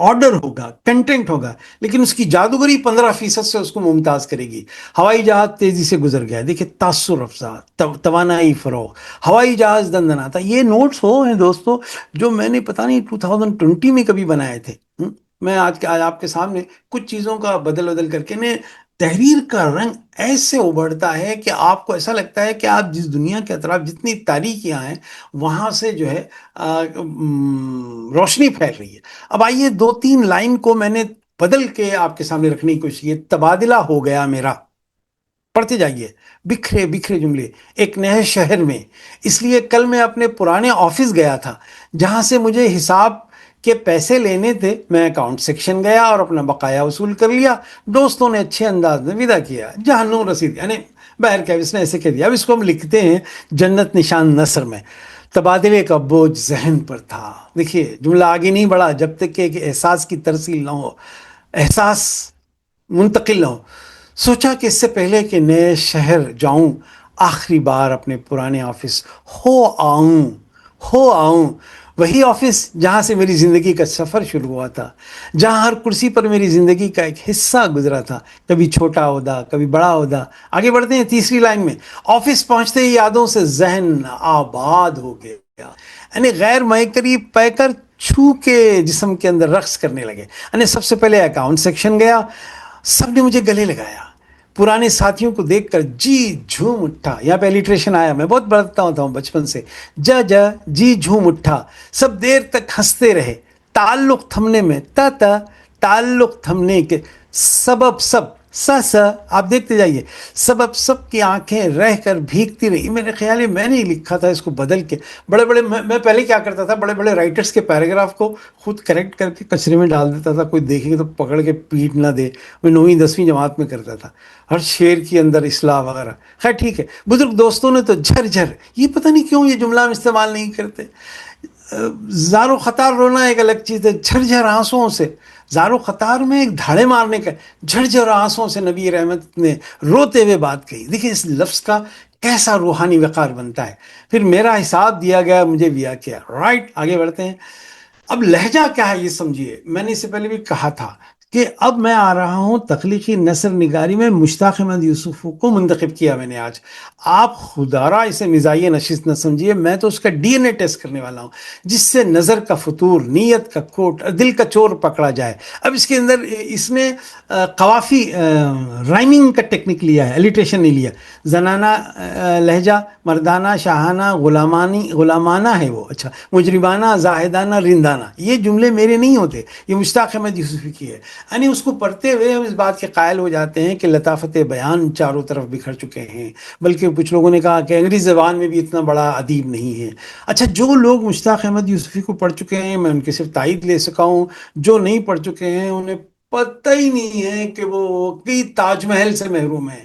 آرڈر ہوگا، کنٹینٹ ہوگا، لیکن اس کی جادوگری 15% سے اس کو ممتاز کرے گی. ہوائی جہاز تیزی سے گزر گیا، دیکھیں تاثر افزا، توانائی فروغ، ہوائی جہاز دندناتا. یہ نوٹس ہو ہیں دوستو جو میں نے پتہ نہیں 2020 میں کبھی بنائے تھے. میں آج آپ کے سامنے کچھ چیزوں کا بدل کر کے تحریر کا رنگ ایسے ابھرتا ہے کہ آپ کو ایسا لگتا ہے کہ آپ جس دنیا کے اطراف جتنی تاریکیاں ہیں وہاں سے جو ہے روشنی پھیل رہی ہے. اب آئیے دو تین لائن کو میں نے بدل کے آپ کے سامنے رکھنے کی کوشش کی. تبادلہ ہو گیا میرا، پڑھتے جائیے. بکھرے بکھرے جملے ایک نئے شہر میں. اس لیے کل میں اپنے پرانے آفس گیا تھا جہاں سے مجھے حساب کے پیسے لینے تھے. میں اکاؤنٹ سیکشن گیا اور اپنا بقایا وصول کر لیا. دوستوں نے اچھے انداز میں ودا کیا. جہنم رسید، یعنی بہر کیا اس نے ایسے کہہ دیا. اب اس کو ہم لکھتے ہیں جنت نشان نثر میں. تبادلے کا بوجھ ذہن پر تھا. دیکھیے جملہ آگے نہیں بڑھا جب تک کہ ایک احساس کی ترسیل نہ ہو، احساس منتقل نہ ہو. سوچا کہ اس سے پہلے کہ نئے شہر جاؤں، آخری بار اپنے پرانے آفس ہو آؤں وہی آفس جہاں سے میری زندگی کا سفر شروع ہوا تھا، جہاں ہر کرسی پر میری زندگی کا ایک حصہ گزرا تھا، کبھی چھوٹا عہدہ، کبھی بڑا عہدہ. آگے بڑھتے ہیں تیسری لائن میں. آفس پہنچتے ہی یادوں سے ذہن آباد ہو گیا، یعنی غیر میکری پے کر چھو کے جسم کے اندر رقص کرنے لگے. یعنی سب سے پہلے اکاؤنٹ سیکشن گیا، سب نے مجھے گلے لگایا. پرانے ساتھیوں کو دیکھ کر جی جھوم اٹھا. یہاں پہ الیٹریشن آیا، میں بہت بڑھتا ہوتا ہوں بچپن سے. جا جا جی جھوم اٹھا. سب دیر تک ہنستے رہے. تعلق تھمنے میں تا تا، تعلق تھمنے کے سبب سب سا سا. آپ دیکھتے جائیے. سبب سب کی آنکھیں رہ کر بھیگتی رہی. میرے خیال ہے میں نے لکھا تھا اس کو بدل کے. بڑے بڑے میں پہلے کیا کرتا تھا، بڑے بڑے رائٹرز کے پیراگراف کو خود کریکٹ کر کے کچرے میں ڈال دیتا تھا. کوئی دیکھے گا تو پکڑ کے پیٹ نہ دے. میں 9ویں 10ویں جماعت میں کرتا تھا، ہر شعر کے اندر اصلاح وغیرہ. خیر ٹھیک ہے. بزرگ دوستوں نے تو جھر یہ پتہ نہیں کیوں یہ جملہ ہم استعمال نہیں کرتے. زار و خطار رونا ایک الگ چیز ہے، جھر آنسوؤں سے. زار و خطار میں ایک دھاڑے مارنے کا، جھر آنسوؤں سے نبی رحمت نے روتے ہوئے بات کہی. دیکھیں اس لفظ کا کیسا روحانی وقار بنتا ہے. پھر میرا حساب دیا گیا، مجھے دیا کیا. رائٹ، آگے بڑھتے ہیں. اب لہجہ کیا ہے یہ سمجھیے. میں نے اس سے پہلے بھی کہا تھا کہ اب میں آ رہا ہوں تخلیقی نثر نگاری میں. مشتاق احمد یوسف کو منتخب کیا میں نے آج. آپ خدارہ اسے مزاحیہ نشست نہ سمجھیے، میں تو اس کا ڈی این اے ٹیسٹ کرنے والا ہوں، جس سے نظر کا فطور، نیت کا کوٹ اور دل کا چور پکڑا جائے. اب اس کے اندر اس نے قوافی رائمنگ کا ٹیکنک لیا ہے، الیٹریشن نہیں لیا. زنانہ لہجہ، مردانہ، شاہانہ، غلامانہ ہے وہ. اچھا، مجرمانہ، زاہدانہ، رندانہ. یہ جملے میرے نہیں ہوتے، یہ مشتاق احمد یوسفی کی ہے. یعنی اس کو پڑھتے ہوئے ہم اس بات کے قائل ہو جاتے ہیں کہ لطافت بیان چاروں طرف بکھر چکے ہیں. بلکہ کچھ لوگوں نے کہا کہ انگریزی زبان میں بھی اتنا بڑا ادیب نہیں ہے. اچھا، جو لوگ مشتاق احمد یوسفی کو پڑھ چکے ہیں میں ان کی صرف تائید لے سکا ہوں. جو نہیں پڑھ چکے ہیں انہیں پتہ ہی نہیں ہے کہ وہ کئی تاج محل سے محروم ہیں.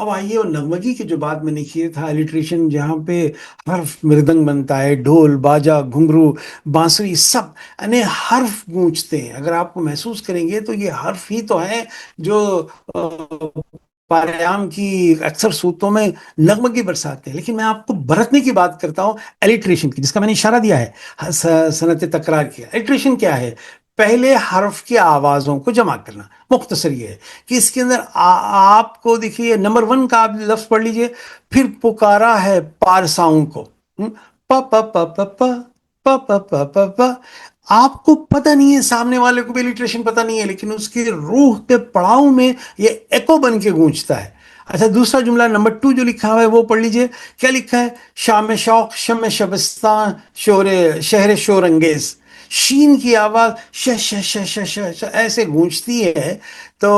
اب آئیے وہ نغمگی کی جو بات میں نے کی تھا، الیٹریشن جہاں پہ حرف مردنگ بنتا ہے، ڈھول باجا گھنگرو بانسری سب، یعنی حرف گونجتے ہیں، اگر آپ کو محسوس کریں گے تو یہ حرف ہی تو ہیں جو پارام کی اکثر صورتوں میں نغمگی برساتے ہیں۔ لیکن میں آپ کو برتنے کی بات کرتا ہوں، الیٹریشن کی، جس کا میں نے اشارہ دیا ہے، صنعت تکرار کیا۔ الیٹریشن کیا ہے؟ پہلے حرف کی آوازوں کو جمع کرنا، مختصر یہ ہے کہ اس کے اندر آپ کو دیکھیے نمبر ون کا آپ لفظ پڑھ لیجئے، پھر پکارا ہے پارساؤں کو، پا پا پا پا پا پا پا پا پا پا۔ آپ کو پتہ نہیں ہے، سامنے والے کو بھی الیٹریشن پتہ نہیں ہے، لیکن اس کی روح کے پڑاؤ میں یہ ایکو بن کے گونجتا ہے۔ اچھا، دوسرا جملہ نمبر ٹو جو لکھا ہوا ہے وہ پڑھ لیجئے، کیا لکھا ہے؟ شام شوق شم شبستان شور شہر شور انگیز، شین کی آواز ش ش ش ش ش ش ایسے گونجتی ہے، تو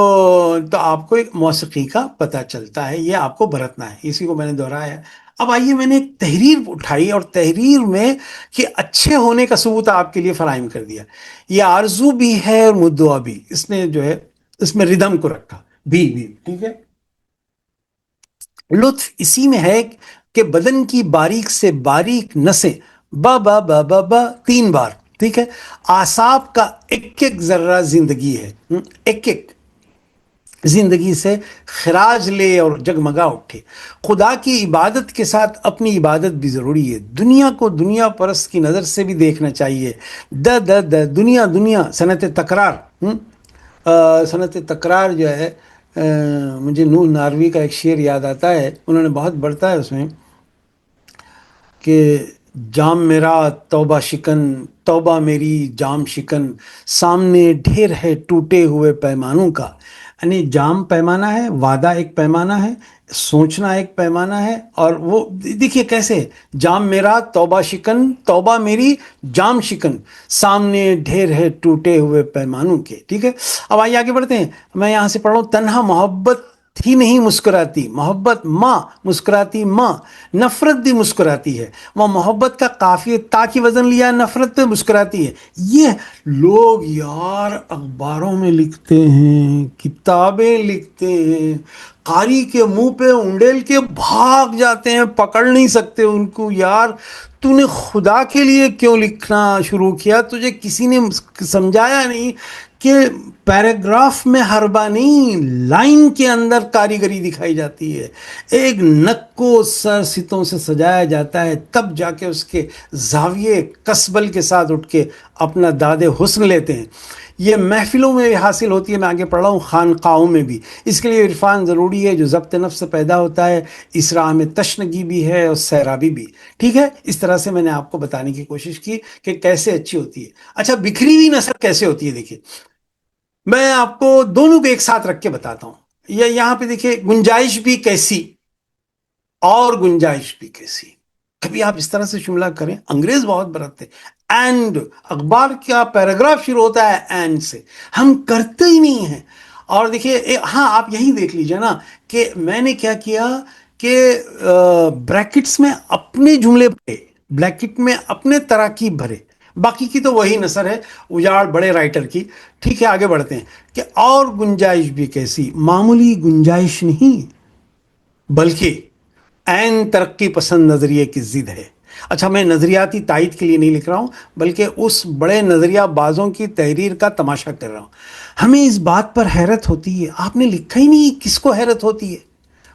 آپ کو ایک موسیقی کا پتہ چلتا ہے، یہ آپ کو برتنا ہے، اسی کو میں نے دہرایا ہے۔ اب آئیے، میں نے ایک تحریر اٹھائی اور تحریر میں کہ اچھے ہونے کا ثبوت آپ کے لیے فراہم کر دیا۔ یہ آرزو بھی ہے اور مدعا بھی، اس نے جو ہے اس میں ردم کو رکھا بھی، ٹھیک ہے۔ لطف اسی میں ہے کہ بدن کی باریک سے باریک نسیں با با با با با تین بار، ٹھیک ہے، اعصاب کا ایک ایک ذرہ زندگی ہے، ایک ایک زندگی سے خراج لے اور جگمگا اٹھے۔ خدا کی عبادت کے ساتھ اپنی عبادت بھی ضروری ہے۔ دنیا کو دنیا پرست کی نظر سے بھی دیکھنا چاہیے۔ دنیا دنیا صنعت تکرار، صنعت تکرار جو ہے، مجھے نور ناروی کا ایک شعر یاد آتا ہے، انہوں نے بہت بڑھتا ہے اس میں کہ جام میرا توبہ شکن، توبہ میری جام شکن، سامنے ڈھیر ہے ٹوٹے ہوئے پیمانوں کا۔ یعنی جام پیمانہ ہے، وعدہ ایک پیمانہ ہے، سوچنا ایک پیمانہ ہے، اور وہ دیکھیے کیسے، جام میرا توبہ شکن، توبہ میری جام شکن، سامنے ڈھیر ہے ٹوٹے ہوئے پیمانوں کے، ٹھیک ہے۔ اب آئیے آگے بڑھتے ہیں، میں یہاں سے پڑھ رہا ہوں، تنہا محبت ہی نہیں مسکراتی، محبت ماں مسکراتی ماں، نفرت بھی مسکراتی ہے، وہ محبت کا قافیہ تا کی وزن لیا، نفرت پہ مسکراتی ہے۔ یہ لوگ یار اخباروں میں لکھتے ہیں، کتابیں لکھتے ہیں، قاری کے منہ پہ انڈیل کے بھاگ جاتے ہیں، پکڑ نہیں سکتے ان کو۔ یار تو نے خدا کے لیے کیوں لکھنا شروع کیا؟ تجھے کسی نے سمجھایا نہیں کہ پیراگراف میں حربہ نہیں، لائن کے اندر کاریگری دکھائی جاتی ہے، ایک نک کو سر ستوں سے سجایا جاتا ہے، تب جا کے اس کے زاویے کسبل کے ساتھ اٹھ کے اپنا داد حسن لیتے ہیں۔ یہ محفلوں میں بھی حاصل ہوتی ہے، میں آگے پڑھ رہا ہوں، خانقاہوں میں بھی۔ اس کے لیے عرفان ضروری ہے جو ضبط نفس سے پیدا ہوتا ہے، اس راہ میں تشنگی بھی ہے اور سیرابی بھی، ٹھیک ہے۔ اس طرح سے میں نے آپ کو بتانے کی کوشش کی کہ کیسے اچھی ہوتی ہے۔ اچھا، بکھری ہوئی نثر کیسے ہوتی ہے؟ دیکھیے، میں آپ کو دونوں کو ایک ساتھ رکھ کے بتاتا ہوں۔ یہ یہاں پہ دیکھیے، گنجائش بھی کیسی اور گنجائش بھی کیسی، کبھی آپ اس طرح سے جملہ کریں، انگریز بہت برتتے، اینڈ اخبار کا پیراگراف شروع ہوتا ہے اینڈ سے، ہم کرتے ہی نہیں ہیں۔ اور دیکھیے، ہاں آپ یہی دیکھ لیجئے نا کہ میں نے کیا کیا کہ بریکٹس میں اپنے جملے بھرے، بریکٹ میں اپنے تراکیب بھرے، باقی کی تو وہی نثر ہے اجاڑ بڑے رائٹر کی، ٹھیک ہے۔ آگے بڑھتے ہیں کہ اور گنجائش بھی کیسی، معمولی گنجائش نہیں بلکہ عین ترقی پسند نظریے کی ضد ہے۔ اچھا، میں نظریاتی تائید کے لیے نہیں لکھ رہا ہوں، بلکہ اس بڑے نظریہ بازوں کی تحریر کا تماشا کر رہا ہوں۔ ہمیں اس بات پر حیرت ہوتی ہے، آپ نے لکھا ہی نہیں، کس کو حیرت ہوتی ہے؟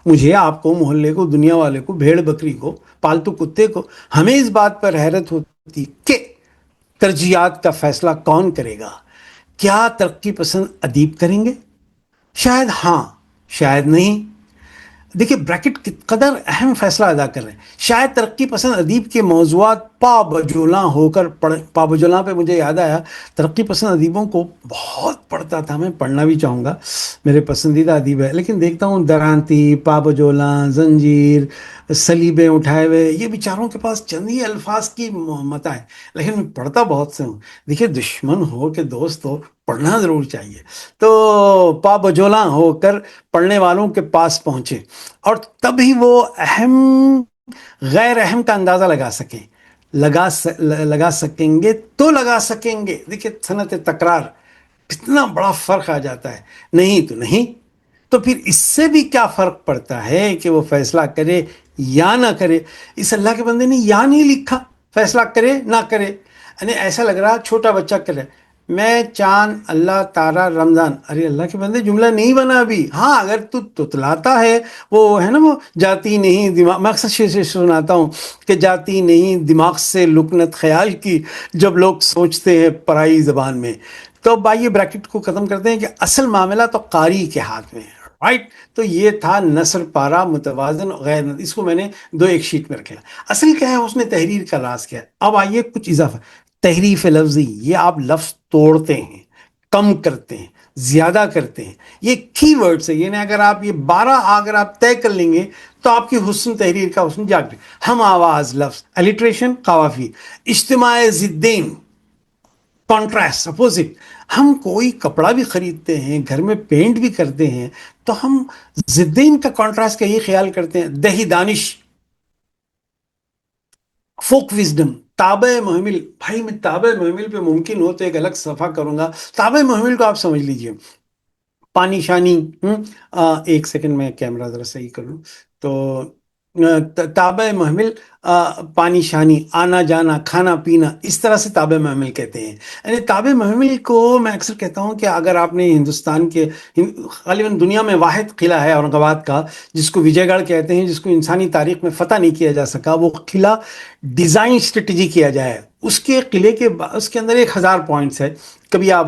مجھے، آپ کو، محلے کو، دنیا والے کو، بھیڑ بکری کو، پالتو کتے کو، ہمیں اس بات پر حیرت ہوتی کہ ترجیحات کا فیصلہ کون کرے گا؟ کیا ترقی پسند ادیب کریں گے؟ شاید ہاں، شاید نہیں۔ دیکھیے بریکٹ کس قدر اہم فیصلہ ادا کر رہے ہیں۔ شاید ترقی پسند ادیب کے موضوعات پا بجولاں ہو کر پا بجولاں پہ مجھے یاد آیا، ترقی پسند ادیبوں کو بہت پڑھتا تھا، میں پڑھنا بھی چاہوں گا، میرے پسندیدہ ادیب ہے، لیکن دیکھتا ہوں درانتی، پا بجولاں، زنجیر، سلیبیں اٹھائے ہوئے، یہ بیچاروں کے پاس چند ہی الفاظ کی متا ہے، لیکن میں پڑھتا بہت سے ہوں۔ دیکھیے، دشمن ہو کہ دوست ہو، پڑھنا ضرور چاہیے۔ تو پا بجولاں ہو کر پڑھنے والوں کے پاس پہنچے، اور تبھی وہ اہم غیر اہم کا اندازہ لگا سکیں گے تو لگا سکیں گے۔ دیکھیے صنعت تکرار، کتنا بڑا فرق آ جاتا ہے، نہیں تو نہیں، تو پھر اس سے بھی کیا فرق پڑتا ہے کہ وہ فیصلہ کرے یا نہ کرے؟ اس اللہ کے بندے نے یا نہیں لکھا، فیصلہ کرے نہ کرے. یعنی ایسا لگ رہا چھوٹا بچہ کرے، میں چاند اللہ تارا رمضان، ارے اللہ کے بندے جملہ نہیں بنا ابھی. ہاں اگر تو تتلاتا ہے، وہ ہے نا وہ جاتی نہیں دماغ، میں اکثر شعر سناتا ہوں کہ جاتی نہیں دماغ سے لکنت خیال کی جب لوگ سوچتے ہیں پرائی زبان میں. تو اب آئیے بریکٹ کو ختم کرتے ہیں کہ اصل معاملہ تو قاری کے ہاتھ میں ہے. رائٹ. تو یہ تھا نثر پارا متوازن غیر اس کو میں نے دو ایک شیٹ میں رکھا. اصل کیا ہے اس نے تحریر کا راز کیا ہے؟ اب آئیے کچھ اضافہ. تحریف لفظی، یہ آپ لفظ توڑتے ہیں، کم کرتے ہیں، زیادہ کرتے ہیں، یہ کی ورڈز ہے. یعنی اگر آپ یہ 12 اگر آپ طے کر لیں گے تو آپ کی حسن تحریر کا حسن جاگ جائے. ہم آواز لفظ، الیٹریشن قوافی، اجتماع ضدین کانٹراسٹ اپوزٹ. ہم کوئی کپڑا بھی خریدتے ہیں، گھر میں پینٹ بھی کرتے ہیں، تو ہم ضدین کا کانٹراسٹ کا یہ خیال کرتے ہیں. دہی دانش، فوک وزڈم، تابع محمل. بھائی میں تابع محمل پہ ممکن ہو تو ایک الگ صفحہ کروں گا. تابع محمل کو آپ سمجھ لیجئے. پانی شانی. ایک سیکنڈ میں کیمرہ ذرا صحیح کر لوں. تو تابع محمل، پانی شانی، آنا جانا، کھانا پینا، اس طرح سے تابع محمل کہتے ہیں. یعنی تابع محمل کو میں اکثر کہتا ہوں کہ اگر آپ نے ہندوستان کے غالباً دنیا میں واحد قلعہ ہے اورنگ آباد کا جس کو وجے گڑھ کہتے ہیں، جس کو انسانی تاریخ میں فتح نہیں کیا جا سکا، وہ قلعہ ڈیزائن اسٹریٹجی کیا جائے. اس کے قلعے کے اس کے اندر 1000 پوائنٹس ہے. کبھی آپ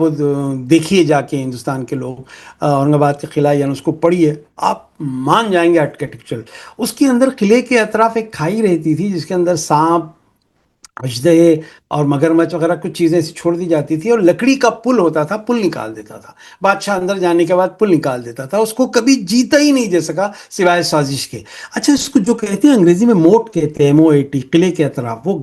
دیکھیے جا کے ہندوستان کے لوگ اورنگ آباد کے قلعہ یعنی اس کو پڑھیے، آپ مان جائیں گے آرکیٹیکچر. اس کے اندر قلعے کے اطراف ایک کھائی رہتی تھی جس کے اندر سانپ، اژدہے اور مگرمچھ وغیرہ کچھ چیزیں ایسی چھوڑ دی جاتی تھی، اور لکڑی کا پل ہوتا تھا، پل نکال دیتا تھا بادشاہ. اندر جانے کے بعد پل نکال دیتا تھا. اس کو کبھی جیتا ہی نہیں دے سکا سوائے سازش کے. اچھا اس کو جو کہتے ہیں انگریزی میں موٹ کہتے ہیں، MOAT، قلعے کے اطراف وہ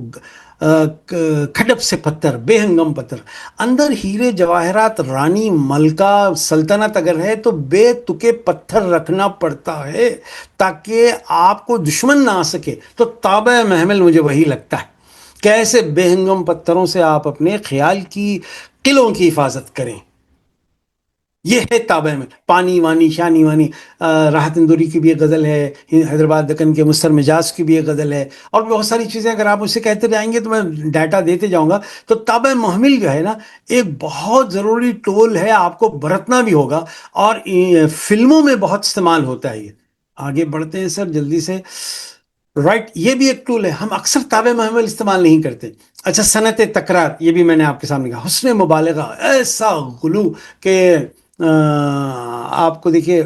کھڈپ سے پتھر، بے ہنگم پتھر، اندر ہیرے جواہرات، رانی ملکہ سلطنت اگر ہے تو بے تکے پتھر رکھنا پڑتا ہے تاکہ آپ کو دشمن نہ آ سکے. تو تابع محمل مجھے وہی لگتا ہے، کیسے بے ہنگم پتھروں سے آپ اپنے خیال کی قلعوں کی حفاظت کریں. یہ ہے تابع میں. پانی وانی شانی وانی. راحت اندوری کی بھی ایک غزل ہے، حیدرآباد دکن کے مستر مجاز کی بھی ایک غزل ہے، اور بہت ساری چیزیں اگر آپ اسے کہتے جائیں گے تو میں ڈیٹا دیتے جاؤں گا. تو تابع محمل جو ہے نا ایک بہت ضروری ٹول ہے، آپ کو برتنا بھی ہوگا، اور فلموں میں بہت استعمال ہوتا ہے. یہ آگے بڑھتے ہیں سر جلدی سے. رائٹ. یہ بھی ایک ٹول ہے، ہم اکثر تابع محمل استعمال نہیں کرتے. اچھا صنعت تکرار، یہ بھی میں نے آپ کے سامنے کہا. حسن مبالغہ، ایسا غلو کہ آپ کو دیکھیے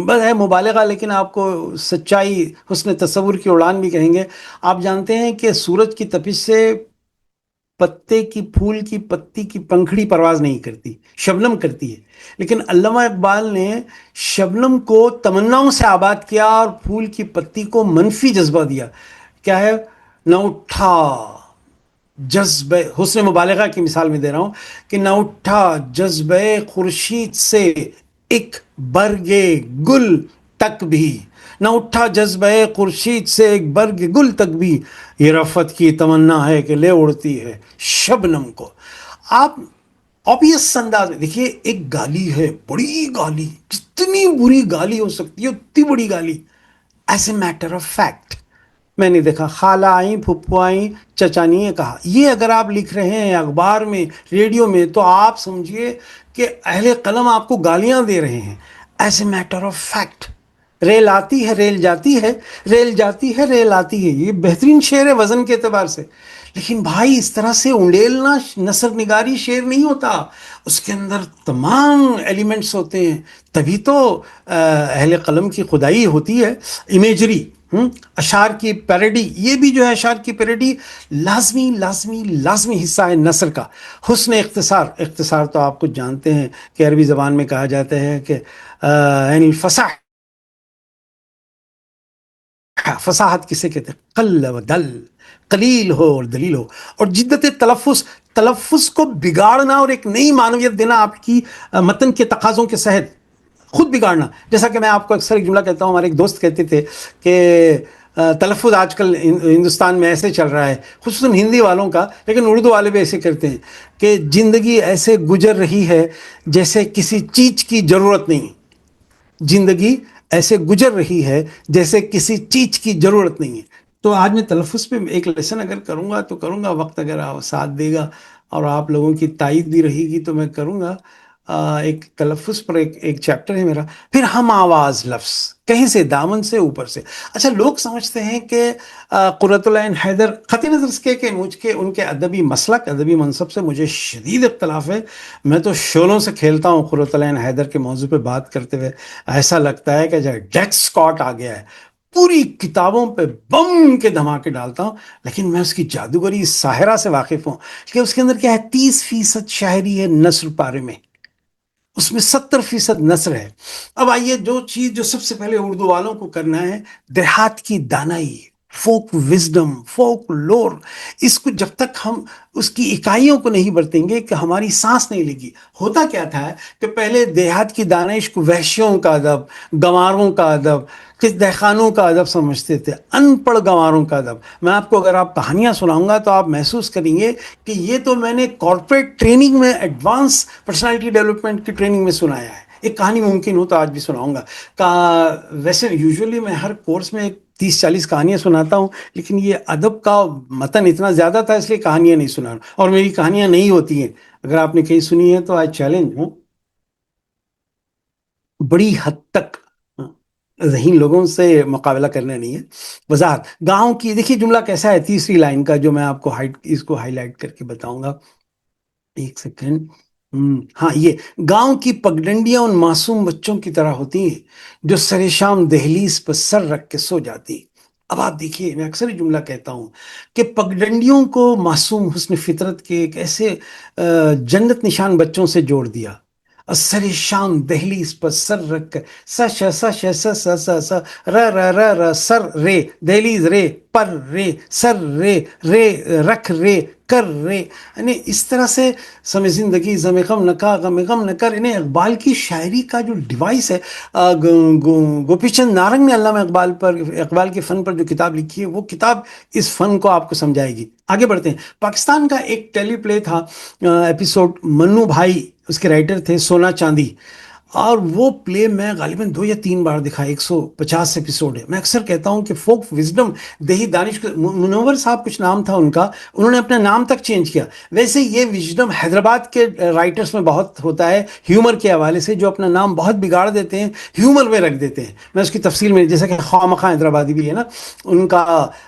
بس ہے مبالغہ، لیکن آپ کو سچائی حسن تصور کی اڑان بھی کہیں گے. آپ جانتے ہیں کہ سورج کی تپش سے پتے کی، پھول کی پتی کی پنکھڑی پرواز نہیں کرتی، شبنم کرتی ہے. لیکن علامہ اقبال نے شبنم کو تمناؤں سے آباد کیا اور پھول کی پتی کو منفی جذبہ دیا. کیا ہے؟ نہ اٹھا جذبہ، حسن مبالغہ کی مثال میں دے رہا ہوں کہ نہ اٹھا جذبہ خورشید سے ایک برگ گل تک بھی، نہ اٹھا جذبہ خورشید سے ایک برگ گل تک بھی، یہ رفت کی تمنا ہے کہ لے اڑتی ہے شبنم کو. آپ obvious انداز میں دیکھیے، ایک گالی ہے، بڑی گالی، جتنی بری گالی ہو سکتی ہے اتنی بڑی گالی. As a matter of fact میں نے دیکھا خالہ آئیں، پھپھو آئیں، چچانی نے کہا. یہ اگر آپ لکھ رہے ہیں اخبار میں، ریڈیو میں، تو آپ سمجھیے کہ اہل قلم آپ کو گالیاں دے رہے ہیں. As a matter of fact. ریل آتی ہے ریل جاتی ہے، ریل جاتی ہے ریل آتی ہے، یہ بہترین شعر ہے وزن کے اعتبار سے. لیکن بھائی اس طرح سے انڈیلنا نثر نگاری شعر نہیں ہوتا، اس کے اندر تمام ایلیمنٹس ہوتے ہیں. تبھی تو اہل قلم کی خدائی ہوتی ہے. امیجری، اشعار کی پیروڈی، یہ بھی جو ہے اشعار کی پیروڈی لازمی لازمی لازمی حصہ ہے نثر کا. حسن اختصار، اختصار تو آپ کچھ جانتے ہیں کہ عربی زبان میں کہا جاتا ہے کہ یعنی فصاحت کسے کہتے ہیں؟ قل و دل، قلیل ہو اور دلیل ہو. اور جدت تلفظ، تلفظ کو بگاڑنا اور ایک نئی معنویت دینا آپ کی متن کے تقاضوں کے صحت، خود بگاڑنا. جیسا کہ میں آپ کو اکثر ایک جملہ کہتا ہوں، ہمارے ایک دوست کہتے تھے کہ تلفظ آج کل ہندوستان میں ایسے چل رہا ہے، خصوصاً ہندی والوں کا، لیکن اردو والے بھی ایسے کرتے ہیں کہ زندگی ایسے گزر رہی ہے جیسے کسی چیز کی ضرورت نہیں. زندگی ایسے گزر رہی ہے جیسے کسی چیز کی ضرورت نہیں ہے۔ تو آج میں تلفظ پہ ایک لیسن اگر کروں گا تو کروں گا، وقت اگر ساتھ دے گا اور آپ لوگوں کی تائید بھی رہے گی تو میں کروں گا۔ ایک تلفظ پر ایک چیپٹر ہے میرا، پھر ہم آواز لفظ، کہیں سے دامن سے اوپر سے۔ اچھا، لوگ سمجھتے ہیں کہ قرۃ العین حیدر، قطع نظر اس کے کہ مجھ کے ان کے ادبی مسلک، ادبی منصب سے مجھے شدید اختلاف ہے۔ میں تو شعلوں سے کھیلتا ہوں قرۃ العین حیدر کے موضوع پہ بات کرتے ہوئے، ایسا لگتا ہے کہ جب ڈیتھ اسکواڈ آ گیا ہے، پوری کتابوں پہ بم کے دھماکے ڈالتا ہوں۔ لیکن میں اس کی جادوگری ساحرہ سے واقف ہوں کہ اس کے اندر کیا ہے، 30% شاعری ہے نثر پارے میں، اس میں 70% نثر ہے۔ اب آئیے، جو چیز جو سب سے پہلے اردو والوں کو کرنا ہے، دیہات کی دانائی، فوک وزڈم، فوک لور، اس کو جب تک ہم اس کی اکائیوں کو نہیں برتیں گے کہ ہماری سانس نہیں لگی۔ ہوتا کیا تھا کہ پہلے دیہات کی دانائش کو وحشیوں کا ادب، گنواروں کا ادب، کس دہقانوں کا ادب سمجھتے تھے، ان پڑھ گنواروں کا ادب۔ میں آپ کو اگر آپ کہانیاں سناؤں گا تو آپ محسوس کریں گے کہ یہ تو میں نے کارپوریٹ ٹریننگ میں، ایڈوانس پرسنالٹی ڈیولپمنٹ کی ٹریننگ میں سنایا ہے۔ ایک کہانی ممکن ہو تو آج بھی سناؤں گا۔ ویسے یوزولی میں ہر کورس میں 30-40 کہانیاں سناتا ہوں، لیکن یہ ادب کا متن اتنا زیادہ تھا اس لیے کہانیاں نہیں سنا رہا، اور میری کہانیاں نہیں ہوتی ہیں۔ اگر آپ نے کہیں سنی ہے تو آج چیلنج ہوں، بڑی حد تک ذہین لوگوں سے مقابلہ کرنا نہیں ہے۔ وضاحت گاؤں کی دیکھیے، جملہ کیسا ہے تیسری لائن کا، جو میں آپ کو اس کو ہائی لائٹ کر کے بتاؤں گا، ایک سیکنڈ۔ ہاں، یہ گاؤں کی پگڈنڈیاں ان معصوم بچوں کی طرح ہوتی ہیں جو سر شام دہلیز پر سر رکھ کے سو جاتی۔ اب آپ دیکھیے، میں اکثر یہ جملہ کہتا ہوں کہ پگڈنڈیوں کو معصوم حسن فطرت کے ایک ایسے جنت نشان بچوں سے جوڑ دیا، اور سر شام دہلیز پر سر رکھ کر س ش س ش س س س س ر ر ر ر سر رے دہلیز رے پر رے سر رے رے رکھ رے کر رے، یعنی اس طرح سے سم زندگی زم غم نکا غم غم نہ کر۔ انہیں اقبال کی شاعری کا جو ڈیوائس ہے، گوپی چند نارنگ نے علامہ اقبال پر، اقبال کے فن پر جو کتاب لکھی ہے، وہ کتاب اس فن کو آپ کو سمجھائے گی۔ آگے بڑھتے ہیں۔ پاکستان کا ایک ٹیلی پلے تھا، ایپیسوڈ، منو بھائی اس کے رائٹر تھے، سونا چاندی، اور وہ پلے میں غالباً 2 یا 3 بار دکھا، 150 ایپیسوڈ ہے۔ میں اکثر کہتا ہوں کہ فوک وزڈم، دیہی دانش، منور صاحب کچھ نام تھا ان کا، انہوں نے اپنا نام تک چینج کیا۔ ویسے یہ وزڈم حیدرآباد کے رائٹرز میں بہت ہوتا ہے، ہیومر کے حوالے سے، جو اپنا نام بہت بگاڑ دیتے ہیں، ہیومر میں رکھ دیتے ہیں۔ میں اس کی تفصیل میں، جیسا کہ خواہ حیدرآبادی بھی ہے نا، ان کا،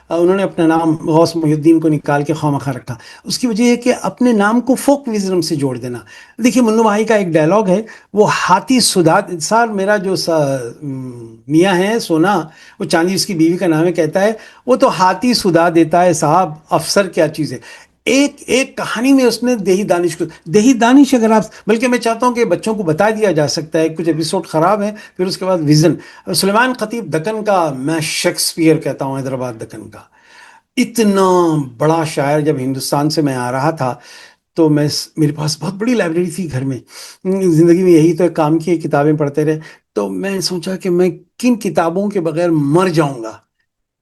انہوں نے اپنا نام غوث محی الدین کو نکال کے خواہ رکھا۔ اس کی وجہ ہے کہ اپنے نام کو فوک وزڈم سے جوڑ دینا۔ دیکھیے، منو بھائی کا ایک ڈائلاگ ہے، وہ ہاتھی سدھا سر، میرا جو میاں ہے سونا، وہ چاندی اس کی بیوی کا نام ہے، کہتا ہے وہ تو ہاتھی سدھا دیتا ہے صاحب، افسر کیا چیز ہے۔ ایک کہانی میں اس نے دیہی دانش کو، دیہی دانش اگر آپ، بلکہ میں چاہتا ہوں کہ بچوں کو بتا دیا جا سکتا ہے، کچھ ایپیسوڈ خراب ہیں، پھر اس کے بعد ویژن۔ سلیمان خطیب دکن کا، میں شیکسپیئر کہتا ہوں حیدرآباد دکن کا، اتنا بڑا شاعر۔ جب ہندوستان سے میں آ رہا تھا تو میرے پاس بہت بڑی لائبریری تھی گھر میں، زندگی میں یہی تو ایک کام کی، کتابیں پڑھتے رہے۔ تو میں سوچا کہ میں کن کتابوں کے بغیر مر جاؤں گا،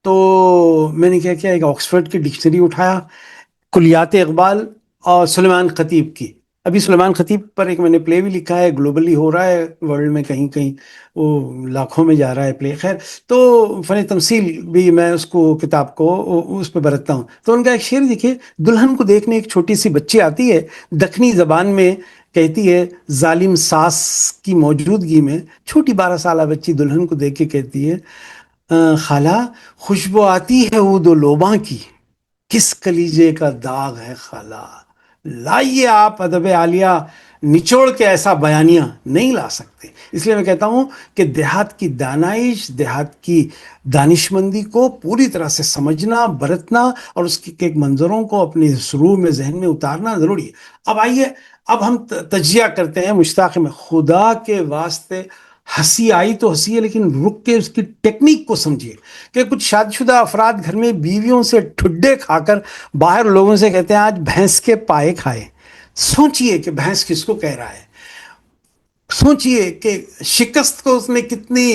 تو میں نے کیا کیا، ایک آکسفورڈ کی ڈکشنری اٹھایا، کلیات اقبال اور سلیمان خطیب کی۔ ابھی سلیمان خطیب پر ایک میں نے پلے بھی لکھا ہے، گلوبلی ہو رہا ہے ورلڈ میں، کہیں کہیں وہ لاکھوں میں جا رہا ہے پلے، خیر۔ تو فن تمثیل بھی میں اس کو، کتاب کو اس پہ برتتا ہوں۔ تو ان کا ایک شعر دیکھیے، دلہن کو دیکھنے ایک چھوٹی سی بچی آتی ہے، دکنی زبان میں کہتی ہے، ظالم ساس کی موجودگی میں، چھوٹی 12 سالہ بچی دلہن کو دیکھ کے کہتی ہے، خالہ خوشبو آتی ہے عود و لوباں کی، کس کلیجے کا داغ ہے خالہ، لائیے آپ ادب عالیہ، نچوڑ کے ایسا بیانیہ نہیں لا سکتے۔ اس لیے میں کہتا ہوں کہ دیہات کی دانائش، دیہات کی دانشمندی کو پوری طرح سے سمجھنا، برتنا، اور اس کے منظروں کو اپنے سرور میں، ذہن میں اتارنا ضروری ہے۔ اب آئیے، اب ہم تجزیہ کرتے ہیں مشتاق میں، خدا کے واسطے ہنسی آئی تو ہنسی ہے، لیکن رک کے اس کی ٹیکنیک کو سمجھیے کہ کچھ شادی شدہ افراد گھر میں بیویوں سے ٹھڈے کھا کر باہر لوگوں سے کہتے ہیں آج بھینس کے پائے کھائے۔ سوچئے کہ بھینس کس کو کہہ رہا ہے، سوچئے کہ شکست کو اس نے کتنی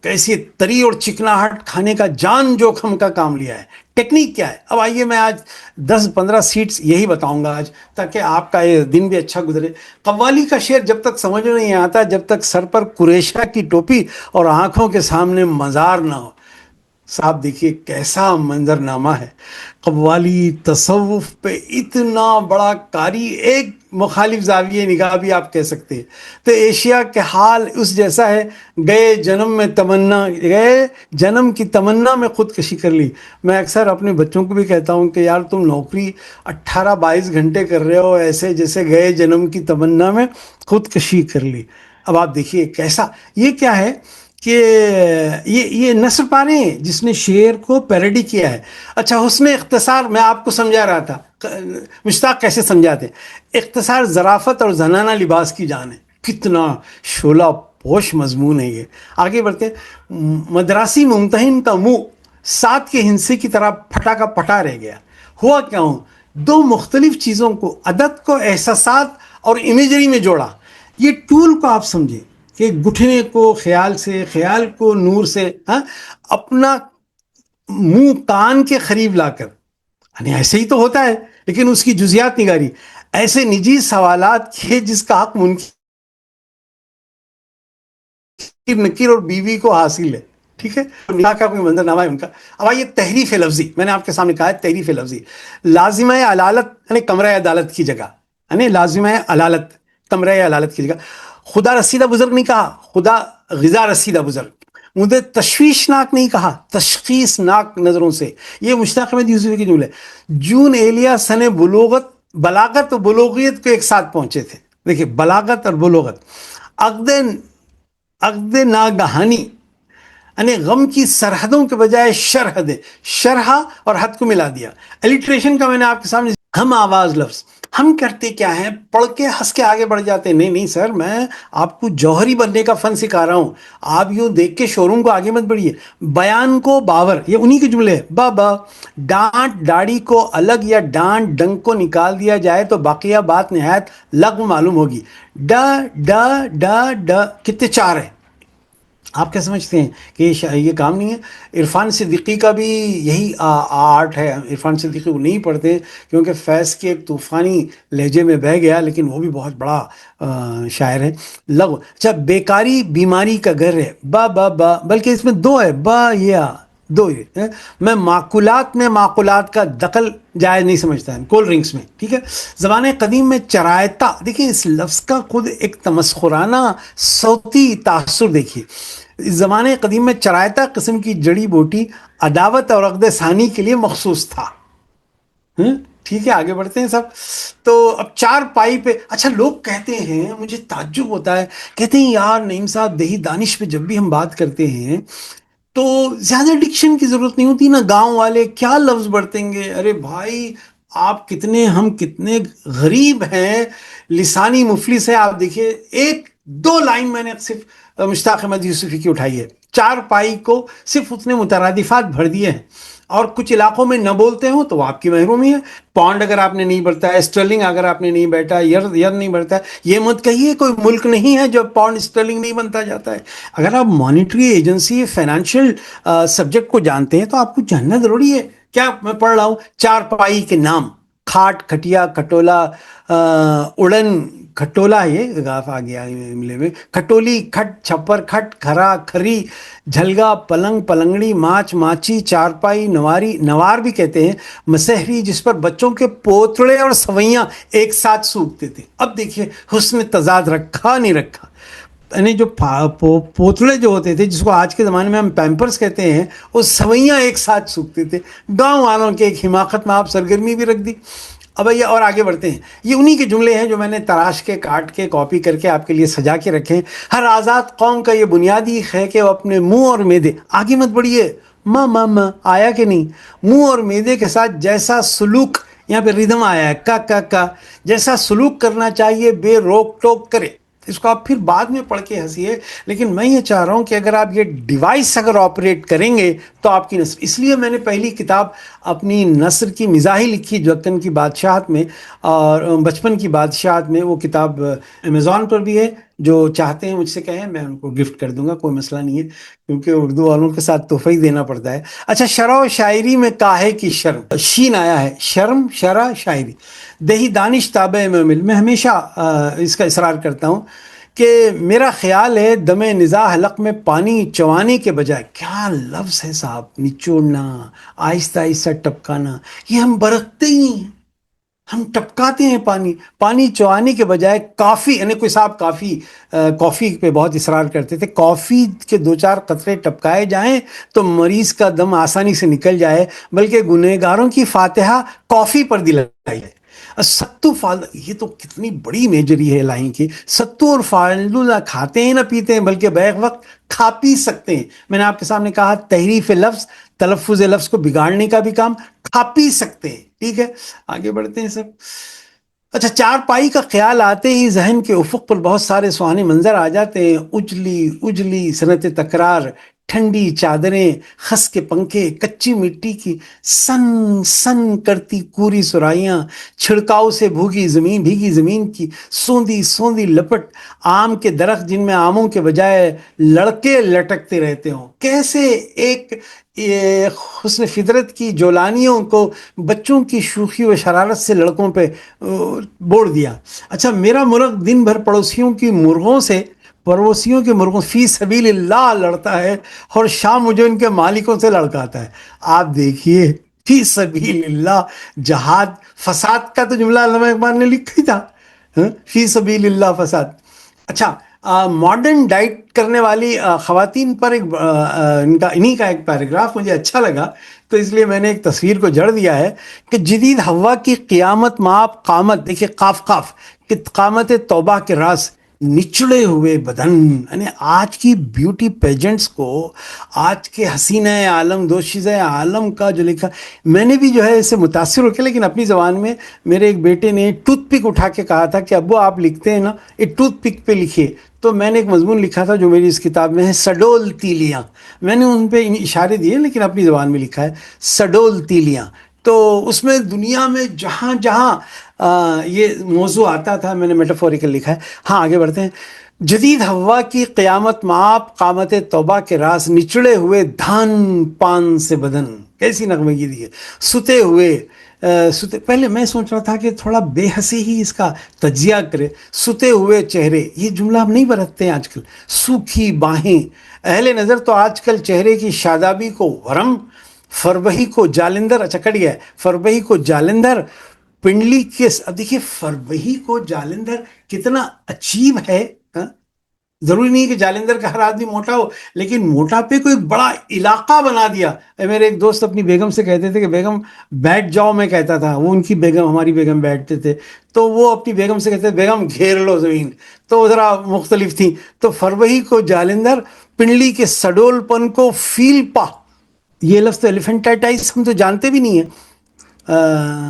کیسی تری اور چکناہٹ کھانے کا جان جوکھم کا کام لیا ہے. ٹیکنیک کیا ہے؟ اب آئیے میں آج 10-15 سیٹس یہی بتاؤں گا آج، تاکہ آپ کا یہ دن بھی اچھا گزرے. قوالی کا شعر جب تک سمجھ میں نہیں آتا، جب تک سر پر قریشہ کی ٹوپی اور آنکھوں کے سامنے مزار نہ ہو. صاحب دیکھیے کیسا منظر نامہ ہے. قوالی تصوف پہ اتنا بڑا قاری، ایک مخالف زاویہ نگاہ بھی آپ کہہ سکتے ہیں. تو ایشیا کے حال اس جیسا ہے، گئے جنم کی تمنا میں خودکشی کر لی. میں اکثر اپنے بچوں کو بھی کہتا ہوں کہ یار تم نوکری 18-22 گھنٹے کر رہے ہو، ایسے جیسے گئے جنم کی تمنا میں خودکشی کر لی. اب آپ دیکھیے کیسا، یہ کیا ہے کہ یہ نثر پانے ہیں جس نے شعر کو پیروڈی کیا ہے. اچھا حسن اختصار میں آپ کو سمجھا رہا تھا، مشتاق کیسے سمجھاتے ہیں. اختصار ظرافت اور زنانہ لباس کی جان ہے. کتنا شعلہ پوش مضمون ہے یہ. آگے بڑھتے ہیں. مدراسی ممتحن کا منہ 7 کے ہندسے کی طرح پھٹا کا پھٹا رہ گیا. ہوا کیا ہوں، دو مختلف چیزوں کو، عدد کو احساسات اور امیجری میں جوڑا. یہ ٹول کو آپ سمجھیں کہ گٹھنے کو خیال سے، خیال کو نور سے، اپنا منہ کان کے قریب لا کر، یعنی ایسے ہی تو ہوتا ہے لیکن اس کی جزیات نگاری. ایسے نجی سوالات کے جس کا حق منکر نکیر اور بیوی کو حاصل ہے. ٹھیک ہے، نکاح کا کوئی منظر نامہ ہے ان کا. اب آئیے تحریف لفظی، میں نے آپ کے سامنے کہا ہے تحریف لفظی. لازمہ علالت یعنی کمرہ عدالت کی جگہ، یعنی لازمہ علالت کمرہ عدالت کی جگہ. خدا رسیدہ بزرگ نہیں کہا، خدا غذا رسیدہ بزرگ. مجھے تشویشناک نہیں کہا، تشخیص ناک نظروں سے. یہ مشتاق احمد یوسفی کی جملے. جون ایلیا سن بلاغت و بلوغیت کو ایک ساتھ پہنچے تھے. دیکھیں بلاغت اور بلوغت. عقد ناگہانی یعنی غم کی سرحدوں کے بجائے شرح اور حد کو ملا دیا. الیٹریشن کا میں نے آپ کے سامنے، ہم آواز لفظ. ہم کرتے کیا ہیں، پڑھ کے ہنس کے آگے بڑھ جاتے ہیں. نہیں نہیں سر، میں آپ کو جوہری بننے کا فن سکھا رہا ہوں. آپ یوں دیکھ کے شوروم کو آگے مت بڑھیے. بیان کو باور، یہ انہی کے جملے ہیں. با ڈانٹ ڈاڑی کو الگ یا ڈانٹ ڈنگ کو نکال دیا جائے تو باقیہ بات نہایت لغو معلوم ہوگی. ڈ کتنے 4 ہیں. آپ کیا سمجھتے ہیں کہ یہ کام نہیں ہے؟ عرفان صدیقی کا بھی یہی آرٹ ہے. عرفان صدیقی وہ نہیں پڑھتے کیونکہ فیض کے ایک طوفانی لہجے میں بہہ گیا، لیکن وہ بھی بہت بڑا شاعر ہے. لغو. اچھا بیکاری بیماری کا گھر ہے. با بلکہ اس میں 2 ہے، با یا 2 ہے. میں معقولات کا دخل جائز نہیں سمجھتا ہے کولڈ ڈرنکس میں. ٹھیک ہے. زمانے قدیم میں چرائتا، دیکھیں اس لفظ کا خود ایک تمسخرانہ صوتی تاثر دیکھیے. زمانے قدیم میں چرائتا قسم کی جڑی بوٹی عداوت اور عقد ثانی کے لیے مخصوص تھا. ٹھیک ہے، آگے بڑھتے ہیں سب. تو اب 4 پائی پہ، اچھا لوگ کہتے ہیں، مجھے تعجب ہوتا ہے، کہتے ہیں یار نعیم صاحب دیہی دانش پہ جب بھی ہم بات کرتے ہیں تو زیادہ ڈکشن کی ضرورت نہیں ہوتی نا، گاؤں والے کیا لفظ برتیں گے. ارے بھائی ہم کتنے غریب ہیں، لسانی مفلس ہے. آپ دیکھیے 1-2 لائن میں نے صرف مشتاق احمد یوسفی کی اٹھائی ہے. 4 پائی کو صرف اس نے مترادفات بھر دیے ہیں، اور کچھ علاقوں میں نہ بولتے ہوں تو وہ آپ کی محرومی ہے. پونڈ اگر آپ نے نہیں بڑھتا ہے، اسٹرلنگ اگر آپ نے نہیں بیٹھا، یر نہیں بڑھتا ہے، یہ مت کہیے کوئی ملک نہیں ہے جو پونڈ اسٹرلنگ نہیں بنتا جاتا ہے. اگر آپ مانیٹری ایجنسی فائنینشیل سبجیکٹ کو جانتے ہیں تو آپ کو جاننا ضروری ہے. کیا میں پڑھ رہا ہوں 4 پائی کے نام: کھاٹ، کھٹیا، کھٹولا، اڑن کھٹولا، یہ غاف آ گیا ملے میں، کھٹولی، کھٹ، چھپر، کھٹ، کھرا، کھری، جھلگا، پلنگ، پلنگڑی، ماچ، ماچی، چارپائی، نواری، نوار بھی کہتے ہیں، مسحری جس پر بچوں کے پوتڑے اور سوئیاں ایک ساتھ سوکھتے تھے. اب دیکھیے حسن تضاد رکھا نہیں رکھا. یعنی جو پوتڑے جو ہوتے تھے، جس کو آج کے زمانے میں ہم پیمپرز کہتے ہیں، وہ سوئیاں ایک ساتھ سوکھتے تھے. گاؤں والوں کے ایک حماقت میں آپ سرگرمی بھی رکھ دی. اب یہ اور آگے بڑھتے ہیں. یہ انہی کے جملے ہیں جو میں نے تراش کے، کاٹ کے، کاپی کر کے آپ کے لیے سجا کے رکھے. ہر آزاد قوم کا یہ بنیادی ہے کہ وہ اپنے منہ اور معدے، آگے مت بڑھیے، ماں آیا کہ نہیں، منہ اور معدے کے ساتھ جیسا سلوک، یہاں پہ ردم آیا ہے کا جیسا سلوک کرنا چاہیے بے روک ٹوک کرے. اس کو آپ پھر بعد میں پڑھ کے ہنسیے، لیکن میں یہ چاہ رہا ہوں کہ اگر آپ یہ ڈیوائس اگر آپریٹ کریں گے تو آپ کی نثر. اس لیے میں نے پہلی کتاب اپنی نثر کی مزاحی لکھی جوکن کی بادشاہت میں اور بچپن کی بادشاہت میں. وہ کتاب امیزون پر بھی ہے، جو چاہتے ہیں مجھ سے کہیں، میں ان کو گفٹ کر دوں گا، کوئی مسئلہ نہیں ہے، کیونکہ اردو والوں کے ساتھ تحفہ ہی دینا پڑتا ہے۔ اچھا، شرح و شاعری میں کاہے کی شرم، شین آیا ہے، شرم، شرح، شاعری، دیہی دانش تابع میں میں ہمیشہ اس کا اصرار کرتا ہوں کہ میرا خیال ہے دم نزاع حلق میں پانی چوانے کے بجائے، کیا لفظ ہے صاحب، نچوڑنا، آہستہ آہستہ ٹپکانا، یہ ہم برتتے ہی ہیں، ہم ٹپکاتے ہیں پانی، پانی چوانے کے بجائے کافی، یعنی کوئی صاحب کافی کافی پہ بہت اصرار کرتے تھے، کافی کے دو چار قطرے ٹپکائے جائیں تو مریض کا دم آسانی سے نکل جائے، بلکہ گنہگاروں کی فاتحہ کافی پر دلائی ہے۔ ستو فال، یہ تو کتنی بڑی میجری ہے الہی کی، ستو اور فالدو نہ کھاتے ہیں نہ پیتے ہیں، بلکہ بیک وقت کھا پی سکتے ہیں۔ میں نے آپ کے سامنے کہا تحریف لفظ، تلفظ لفظ کو بگاڑنے کا بھی کام، کھا پی سکتے ہیں، ٹھیک ہے۔ آگے بڑھتے ہیں سب۔ اچھا، چار پائی کا خیال آتے ہی ذہن کے افق پر بہت سارے سہانے منظر آ جاتے ہیں، اجلی اجلی صنعت تکرار، ٹھنڈی چادریں، خس کے پنکھے، کچی مٹی کی سن سن کرتی کوری سرائیاں، چھڑکاؤ سے بھیگی زمین کی سوندھی سوندھی لپٹ، آم کے درخت جن میں آموں کے بجائے لڑکے لٹکتے رہتے ہوں، کیسے ایک یہ حسن فطرت کی جولانیوں کو بچوں کی شوخی و شرارت سے لڑکوں پہ بوڑ دیا۔ اچھا، میرا مرغ دن بھر پڑوسیوں کے مرغوں فی سبیل اللہ لڑتا ہے، اور شام مجھے ان کے مالکوں سے لڑکاتا ہے۔ آپ دیکھیے، فی سبیل اللہ، جہاد، فساد کا تو جملہ علامہ اقبال نے لکھا ہی تھا، فی سبیل اللہ فساد۔ اچھا، ماڈرن ڈائٹ کرنے والی خواتین پر انہی کا ایک پیراگراف مجھے اچھا لگا، تو اس لیے میں نے ایک تصویر کو جڑ دیا ہے کہ جدید ہوا کی قیامت مآب قامت، دیکھیے قاف قاف، کہ قامت توبہ کے راز نچڑے ہوئے بدن، یعنی آج کی بیوٹی پیجنٹس کو، آج کے حسینہ عالم دوشیزہ عالم کا جو لکھا، میں نے بھی جو ہے اس سے متاثر ہو کے، لیکن اپنی زبان میں، میرے ایک بیٹے نے ٹوتھ پک اٹھا کے کہا تھا کہ ابو آپ لکھتے ہیں نا، ایک ٹوتھ پک پہ لکھیے، تو میں نے ایک مضمون لکھا تھا جو میری اس کتاب میں ہے، سڈول تیلیاں، میں نے ان پہ اشارے دیے لیکن اپنی زبان میں لکھا ہے سڈول تیلیاں۔ تو اس میں دنیا میں جہاں جہاں یہ موضوع آتا تھا میں نے میٹافوریکل لکھا ہے۔ ہاں، آگے بڑھتے ہیں۔ جدید ہوا کی قیامت مآب قامت توبہ کے راز نچڑے ہوئے دھان پان سے بدن، کیسی نغمے گیری ہے، ستے ہوئے پہلے میں سوچ رہا تھا کہ تھوڑا بے حسی ہی اس کا تجزیہ کرے، ستے ہوئے چہرے، یہ جملہ ہم نہیں برتتے ہیں آج کل، سوکھی باہیں، اہل نظر تو آج کل چہرے کی شادابی کو ورم، فربہی کو جالندر، اچھا کٹ گیا ہے، فربہی کو جالندر، پنڈلی کے، اب دیکھیے فربہی کو جالندر کتنا عجیب ہے، ہاں؟ ضروری نہیں کہ جالندر کا ہر آدمی موٹا ہو، لیکن موٹاپے کو ایک بڑا علاقہ بنا دیا۔ میرے ایک دوست اپنی بیگم سے کہتے تھے کہ بیگم بیٹھ جاؤ، میں کہتا تھا، وہ ان کی بیگم، ہماری بیگم بیٹھتے تھے، تو وہ اپنی بیگم سے کہتے تھے بیگم گھیر لو زمین، تو ذرا مختلف تھی۔ تو فربہی کو جالندر، پنڈلی کے سڈول پن کو فیل پا، یہ لفظ تو ایلیفنٹائٹائز ہم تو جانتے بھی نہیں ہیں۔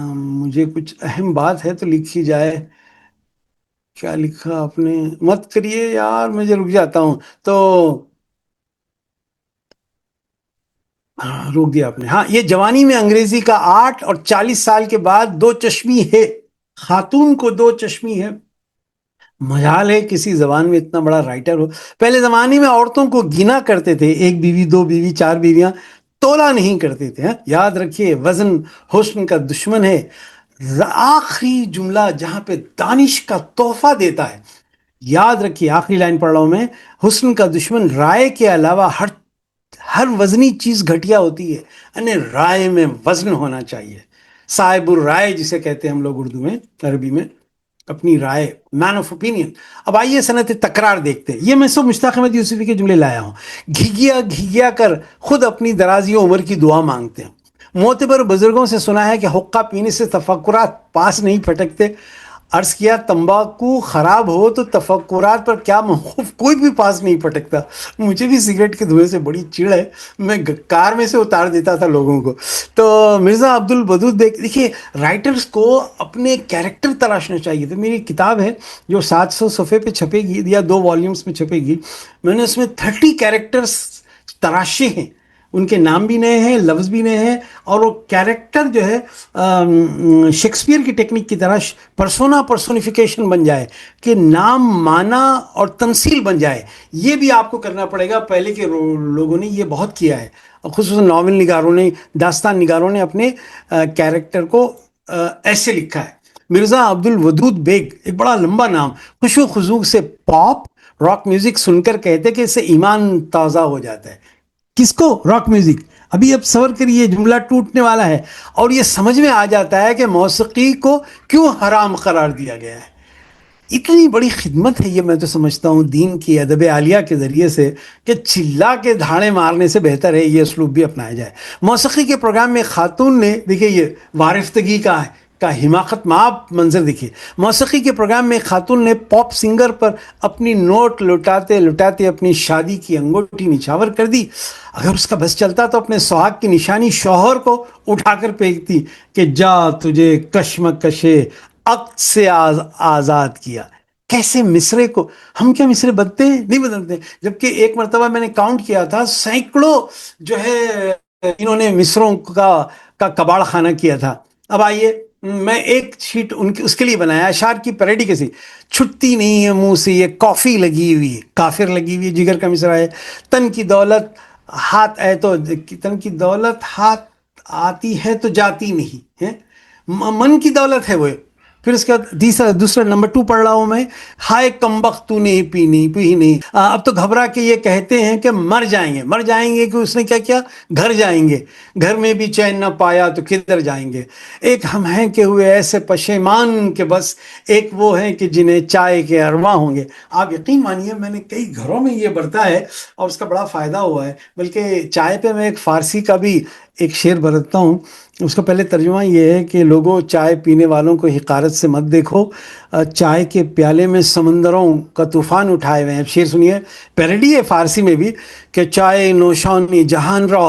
مجھے کچھ اہم بات ہے تو لکھی جائے، کیا لکھا آپ نے، مت کریے یار، مجھے رک جاتا ہوں تو، روک دیا آپ نے۔ ہاں، یہ جوانی میں انگریزی کا 8 اور 40 سال کے بعد دو چشمی ہے، خاتون کو دو چشمی ہے، مجال ہے کسی زبان میں اتنا بڑا رائٹر ہو۔ پہلے زمانے میں عورتوں کو گنا کرتے تھے، ایک بیوی، دو بیوی، چار بیویاں، تولا نہیں کرتے تھے۔ یاد رکھیے، وزن حسن کا دشمن ہے۔ آخری جملہ جہاں پہ دانش کا تحفہ دیتا ہے، یاد رکھیے، آخری لائن پڑھ رہا ہوں میں، حسن کا دشمن رائے کے علاوہ ہر وزنی چیز گھٹیا ہوتی ہے، یعنی رائے میں وزن ہونا چاہیے، صاحب الرائے جسے کہتے ہیں ہم لوگ اردو میں، عربی میں، اپنی رائے، مین آف اوپینین۔ اب آئیے صنعت تکرار دیکھتے ہیں، یہ میں سب مشتاق احمد یوسفی کے جملے لایا ہوں۔ گھگیا گھگیا کر خود اپنی درازی عمر کی دعا مانگتے ہیں، معتبر بزرگوں سے سنا ہے کہ حقہ پینے سے تفکرات پاس نہیں پھٹکتے۔ عرض کیا، تمباکو خراب ہو تو تفکرات پر کیا موقف، کوئی بھی پاس نہیں پھٹکتا۔ مجھے بھی سگریٹ کے دھوئیں سے بڑی چڑ ہے، میں کار میں سے اتار دیتا تھا لوگوں کو۔ تو مرزا عبد الودود دیکھیے، رائٹرز کو اپنے کیریکٹر تلاشنا چاہیے۔ تو میری کتاب ہے جو 700 صفحے پہ چھپے گی یا 2 والیومز میں چھپے گی، میں نے اس میں 30 کیریکٹرز تراشے ہیں، ان کے نام بھی نئے ہیں، لفظ بھی نئے ہیں، اور وہ کیریکٹر جو ہے شیکسپیئر کی ٹیکنیک کی طرح پرسونیفیکیشن بن جائے، کہ نام معنی اور تمثیل بن جائے. یہ بھی آپ کو کرنا پڑے گا. پہلے کے لوگوں نے یہ بہت کیا ہے، خصوصاً ناول نگاروں نے، داستان نگاروں نے اپنے کیریکٹر کو ایسے لکھا ہے. مرزا عبد الودود بیگ، ایک بڑا لمبا نام، خوشو خضوع سے پاپ راک میوزک سن کر کہتے کہ اس سے ایمان تازہ ہو جاتا ہے. کس کو؟ Rock music. اب صبر کریے، جملہ ٹوٹنے والا ہے، اور یہ سمجھ میں آ جاتا ہے کہ موسیقی کو کیوں حرام قرار دیا گیا ہے. اتنی بڑی خدمت ہے یہ، میں تو سمجھتا ہوں دین کی ادب عالیہ کے ذریعے سے، کہ چلا کے دھاڑے مارنے سے بہتر ہے یہ اسلوب بھی اپنایا جائے. موسیقی کے پروگرام میں خاتون نے، دیکھیے یہ وارفتگی کا حماقت مآب منظر دیکھیے. موسیقی کے پروگرام میں خاتون نے پاپ سنگر پر اپنی نوٹ لٹاتے لٹاتے اپنی شادی کی انگوٹھی نچھاور کر دی. اگر اس کا بس چلتا تو اپنے سہاگ کی نشانی شوہر کو اٹھا کر پھینکتی کہ جا تجھے کشمکشے عقد سے آزاد کیا. کیسے مصرے کو ہم کیا مصرے بدلتے ہیں؟ نہیں بدلتے. جبکہ ایک مرتبہ میں نے کاؤنٹ کیا تھا، سینکڑوں جو ہے انہوں نے مصروں کا کباڑ خانہ کیا تھا. اب آئیے، میں ایک شیٹ اس کے لیے بنایا، اشعار کی پیروڈی کیسی. چھٹتی نہیں ہے منہ سے یہ کافی لگی ہوئی ہے، کافر لگی ہوئی ہے، جگر کا مصرع ہے. تن کی دولت ہاتھ تن کی دولت ہاتھ آتی ہے تو جاتی نہیں ہے، من کی دولت ہے وہ. پھر اس کے بعد دوسرا نمبر 2 پڑھ رہا ہوں میں، ہائے کمبخت تو نے پی نہیں. اب تو گھبرا کے یہ کہتے ہیں کہ مر جائیں گے کہ اس نے کیا کیا؟ گھر جائیں گے، گھر میں بھی چین نہ پایا تو کدھر جائیں گے. ایک ہم ہیں کہ ہوئے ایسے پشیمان کہ بس، ایک وہ ہیں کہ جنہیں چائے کے ارواں ہوں گے. آپ یقین مانیے میں نے کئی گھروں میں یہ برتا ہے اور اس کا بڑا فائدہ ہوا ہے. بلکہ چائے پہ میں ایک فارسی کا بھی ایک شعر برتتا ہوں. اس کا پہلے ترجمہ یہ ہے کہ لوگوں، چائے پینے والوں کو حقارت سے مت دیکھو، چائے کے پیالے میں سمندروں کا طوفان اٹھائے ہوئے ہیں. شعر سنیے، پیروڈی ہے فارسی میں بھی، کہ چائے نوشانی جہان را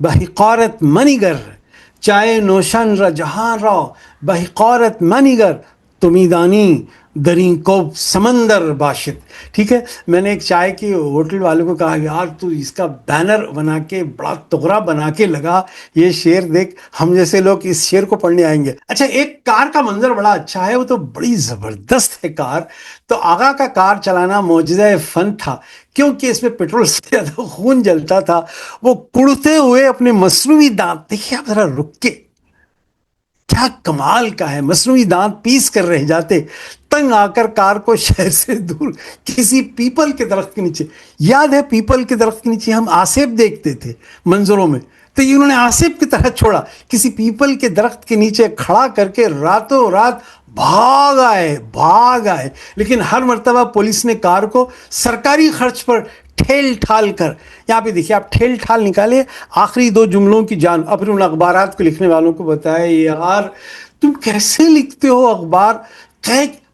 بحقارت منیگر، چائے نوشان را جہان را بحقارت منیگر، تمی دانی دریں کو سمندر باشد. ٹھیک ہے، میں نے ایک چائے کی ہوٹل والوں کو کہا یار تو اس کا بینر بنا کے بڑا تغرا بنا کے لگا، یہ شعر دیکھ، ہم جیسے لوگ اس شعر کو پڑھنے آئیں گے. اچھا، ایک کار کا منظر بڑا اچھا ہے، وہ تو بڑی زبردست ہے کار. تو آغا کا کار چلانا معجزہ فن تھا، کیونکہ اس میں پیٹرول سے زیادہ خون جلتا تھا. وہ کڑتے ہوئے اپنے مصنوعی دانت، دیکھیے آپ ذرا رک کے، کیا کمال کا ہے، مصنوعی دانت پیس کر رہ جاتے. تنگ آ کر کار کو شہر سے دور کسی پیپل کے درخت کے نیچے، یاد ہے پیپل کے درخت کے نیچے ہم آسیب دیکھتے تھے منظروں میں، تو یہ انہوں نے آسیب کی طرح چھوڑا، کسی پیپل کے درخت کے نیچے کھڑا کر کے راتوں رات بھاگ آئے. لیکن ہر مرتبہ پولیس نے کار کو سرکاری خرچ پر ٹھیل ٹھال کر، یہاں پہ دیکھیے آپ ٹھیل ٹھال نکالے، آخری 2 جملوں کی جان. اپنے ان اخبارات کو لکھنے والوں کو بتائے یار تم کیسے لکھتے ہو اخبار،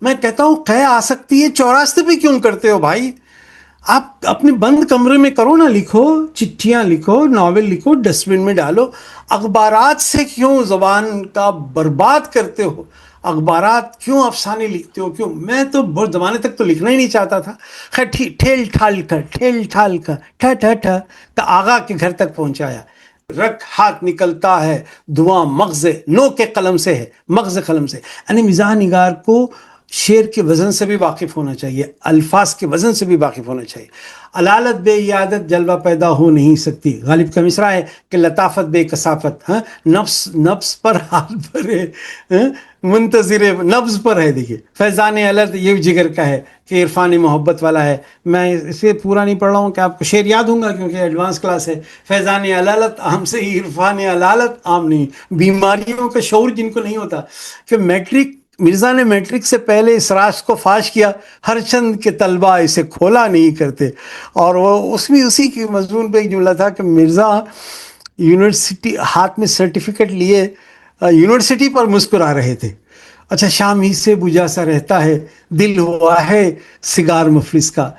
میں کہتا ہوں قے آ سکتی ہے، چوراستے پہ کیوں کرتے ہو بھائی؟ آپ اپنے بند کمرے میں کرو نا، لکھو، چٹھیاں لکھو، ناول لکھو، ڈسٹ بن میں ڈالو. اخبارات سے کیوں زبان کا برباد کرتے ہو؟ اخبارات کیوں افسانے لکھتے ہو؟ کیوں؟ میں تو بہت زمانے تک تو لکھنا ہی نہیں چاہتا تھا. خیر ٹھیل ٹھال کر تا آغا کے گھر تک پہنچایا. رکھ ہاتھ نکلتا ہے دھواں مغز نو کے قلم سے ہے، مغز قلم سے. یعنی مزاح نگار کو شعر کے وزن سے بھی واقف ہونا چاہیے، الفاظ کے وزن سے بھی واقف ہونا چاہیے. علالت بے عیادت جلوہ پیدا ہو نہیں سکتی. غالب کا مصرع ہے کہ لطافت بے کثافت، نفس پر حال پر ہے، منتظر نبض پر ہے. دیکھیے فیضان علت یہ جگر کا ہے کہ عرفان محبت والا ہے. میں اسے پورا نہیں پڑھ رہا ہوں کہ آپ کو شعر یاد ہوں گا کیونکہ ایڈوانس کلاس ہے. فیضان علالت عام سے ہی عرفان علالت عام نہیں. بیماریوں کا شعور جن کو نہیں ہوتا کہ مرزا نے میٹرک سے پہلے اس راز کو فاش کیا، ہر چند کے طلبہ اسے کھولا نہیں کرتے. اور وہ اسی کی مضمون پہ ایک جملہ تھا کہ مرزا یونیورسٹی ہاتھ میں سرٹیفکیٹ لیے یونیورسٹی پر مسکرا رہے تھے. اچھا، شام ہی سے بجھا سا رہتا ہے دل ہوا ہے سگار مفلس کا.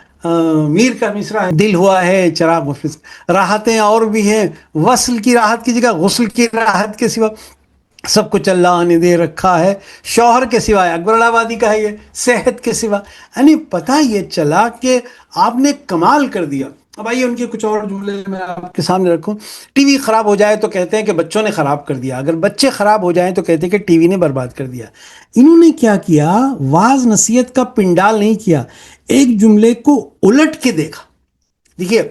میر کا مصرع ہے، دل ہوا ہے چراغ مفلس. راحتیں اور بھی ہیں، وصل کی راحت کی جگہ غسل کی راحت کے سوا سب کچھ اللہ نے دے رکھا ہے، شوہر کے سوا. اکبر آبادی کا ہے یہ، صحت کے سوا. یعنی پتہ یہ چلا کہ آپ نے کمال کر دیا. اب آئیے ان کے کچھ اور جملے میں آپ کے سامنے رکھوں. ٹی وی خراب ہو جائے تو کہتے ہیں کہ بچوں نے خراب کر دیا، اگر بچے خراب ہو جائیں تو کہتے ہیں کہ ٹی وی نے برباد کر دیا. انہوں نے کیا کیا، واز نصیحت کا پنڈال نہیں کیا، ایک جملے کو الٹ کے دیکھا. دیکھیے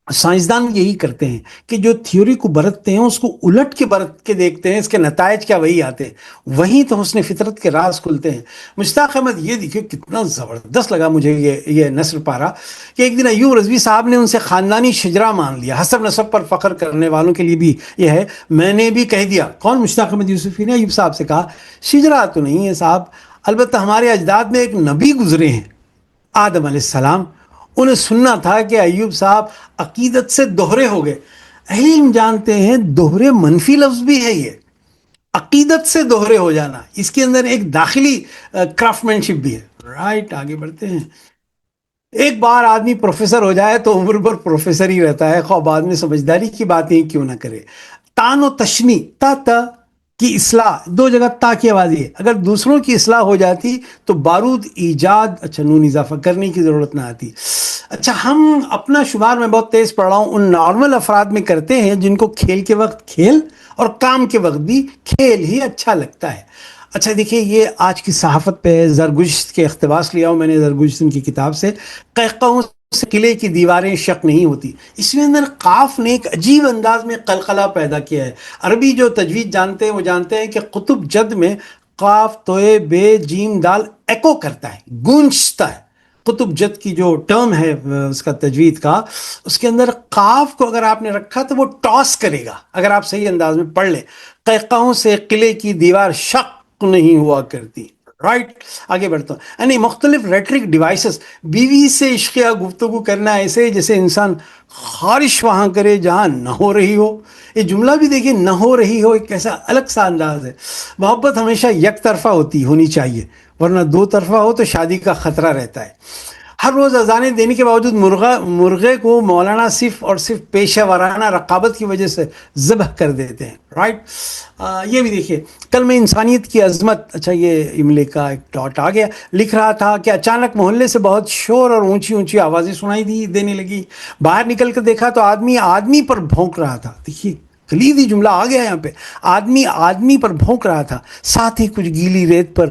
سائنسدان یہی کرتے ہیں کہ جو تھیوری کو برتتے ہیں اس کو الٹ کے برت کے دیکھتے ہیں، اس کے نتائج کیا وہی آتے ہیں، وہیں تو حسن فطرت کے راز کھلتے ہیں. مشتاق احمد، یہ دیکھیے کتنا زبردست لگا مجھے یہ نثر پارا کہ ایک دن ایوب رضوی صاحب نے ان سے خاندانی شجرا مان لیا. حسب نسب پر فخر کرنے والوں کے لیے بھی یہ ہے. میں نے بھی کہہ دیا، کون؟ مشتاق احمد یوسفی نے ایوب صاحب سے کہا شجرا تو نہیں ہے صاحب، البتہ ہمارے اجداد میں ایک نبی گزرے ہیں، آدم علیہ السلام. انہیں سننا تھا کہ ایوب صاحب عقیدت سے دوہرے ہو گئے. اہل علم جانتے ہیں دوہرے منفی لفظ بھی ہے، یہ عقیدت سے دوہرے ہو جانا، اس کے اندر ایک داخلی کرافٹ مین شپ بھی ہے. رائٹ، آگے بڑھتے ہیں. ایک بار آدمی پروفیسر ہو جائے تو عمر بھر پروفیسر ہی رہتا ہے، خواہ بعد میں سمجھداری کی باتیں کیوں نہ کرے. تان و تشنی، تا تا کی اصلاح، دو جگہ تا کی آواز ہے، اگر دوسروں کی اصلاح ہو جاتی تو بارود ایجاد، اچھا نون اضافہ کرنے کی ضرورت نہ آتی. اچھا، ہم اپنا شمار میں بہت تیز پڑھ رہا ہوں، ان نارمل افراد میں کرتے ہیں جن کو کھیل کے وقت کھیل اور کام کے وقت بھی کھیل ہی اچھا لگتا ہے. اچھا دیکھیے، یہ آج کی صحافت پہ زرگشت کے اقتباس لیا ہوں میں نے زرگشت کی کتاب سے. قہقہوں سے قلعے کی دیواریں شق نہیں ہوتی، اس میں اندر قاف نے ایک عجیب انداز میں قلقلہ پیدا کیا ہے. عربی جو تجوید جانتے ہیں وہ جانتے ہیں کہ قطب جد میں قاف توئے بے جیم دال ایکو کرتا ہے، گونجتا ہے. قطب جد کی جو ٹرم ہے اس کا تجوید کا، اس کے اندر قاف کو اگر آپ نے رکھا تو وہ ٹاس کرے گا اگر آپ صحیح انداز میں پڑھ لیں. قہقہوں سے قلعے کی دیوار شق نہیں ہوا کرتی. رائٹ، آگے بڑھتا ہوں. یعنی مختلف ریٹرک ڈیوائسز، بیوی سے عشقیہ گفتگو کرنا ایسے جیسے انسان خارش وہاں کرے جہاں نہ ہو رہی ہو. یہ جملہ بھی دیکھیے، نہ ہو رہی ہو، ایک ایسا الگ سا انداز ہے. محبت ہمیشہ یک طرفہ ہونی چاہیے، ورنہ دو طرفہ ہو تو شادی کا خطرہ رہتا ہے. ہر روز اذانیں دینے کے باوجود مرغے کو مولانا صرف اور صرف پیشہ ورانہ رقابت کی وجہ سے ذبح کر دیتے ہیں. رائٹ، یہ بھی دیکھیے، کل میں انسانیت کی عظمت، اچھا یہ املے کا ایک ڈاٹ آ گیا، لکھ رہا تھا کہ اچانک محلے سے بہت شور اور اونچی اونچی آوازیں سنائی دینے لگی. باہر نکل کر دیکھا تو آدمی آدمی پر بھونک رہا تھا. دیکھیے کلیدی جملہ آ گیا یہاں پہ، آدمی آدمی پر بھونک رہا تھا، ساتھ ہی کچھ گیلی ریت پر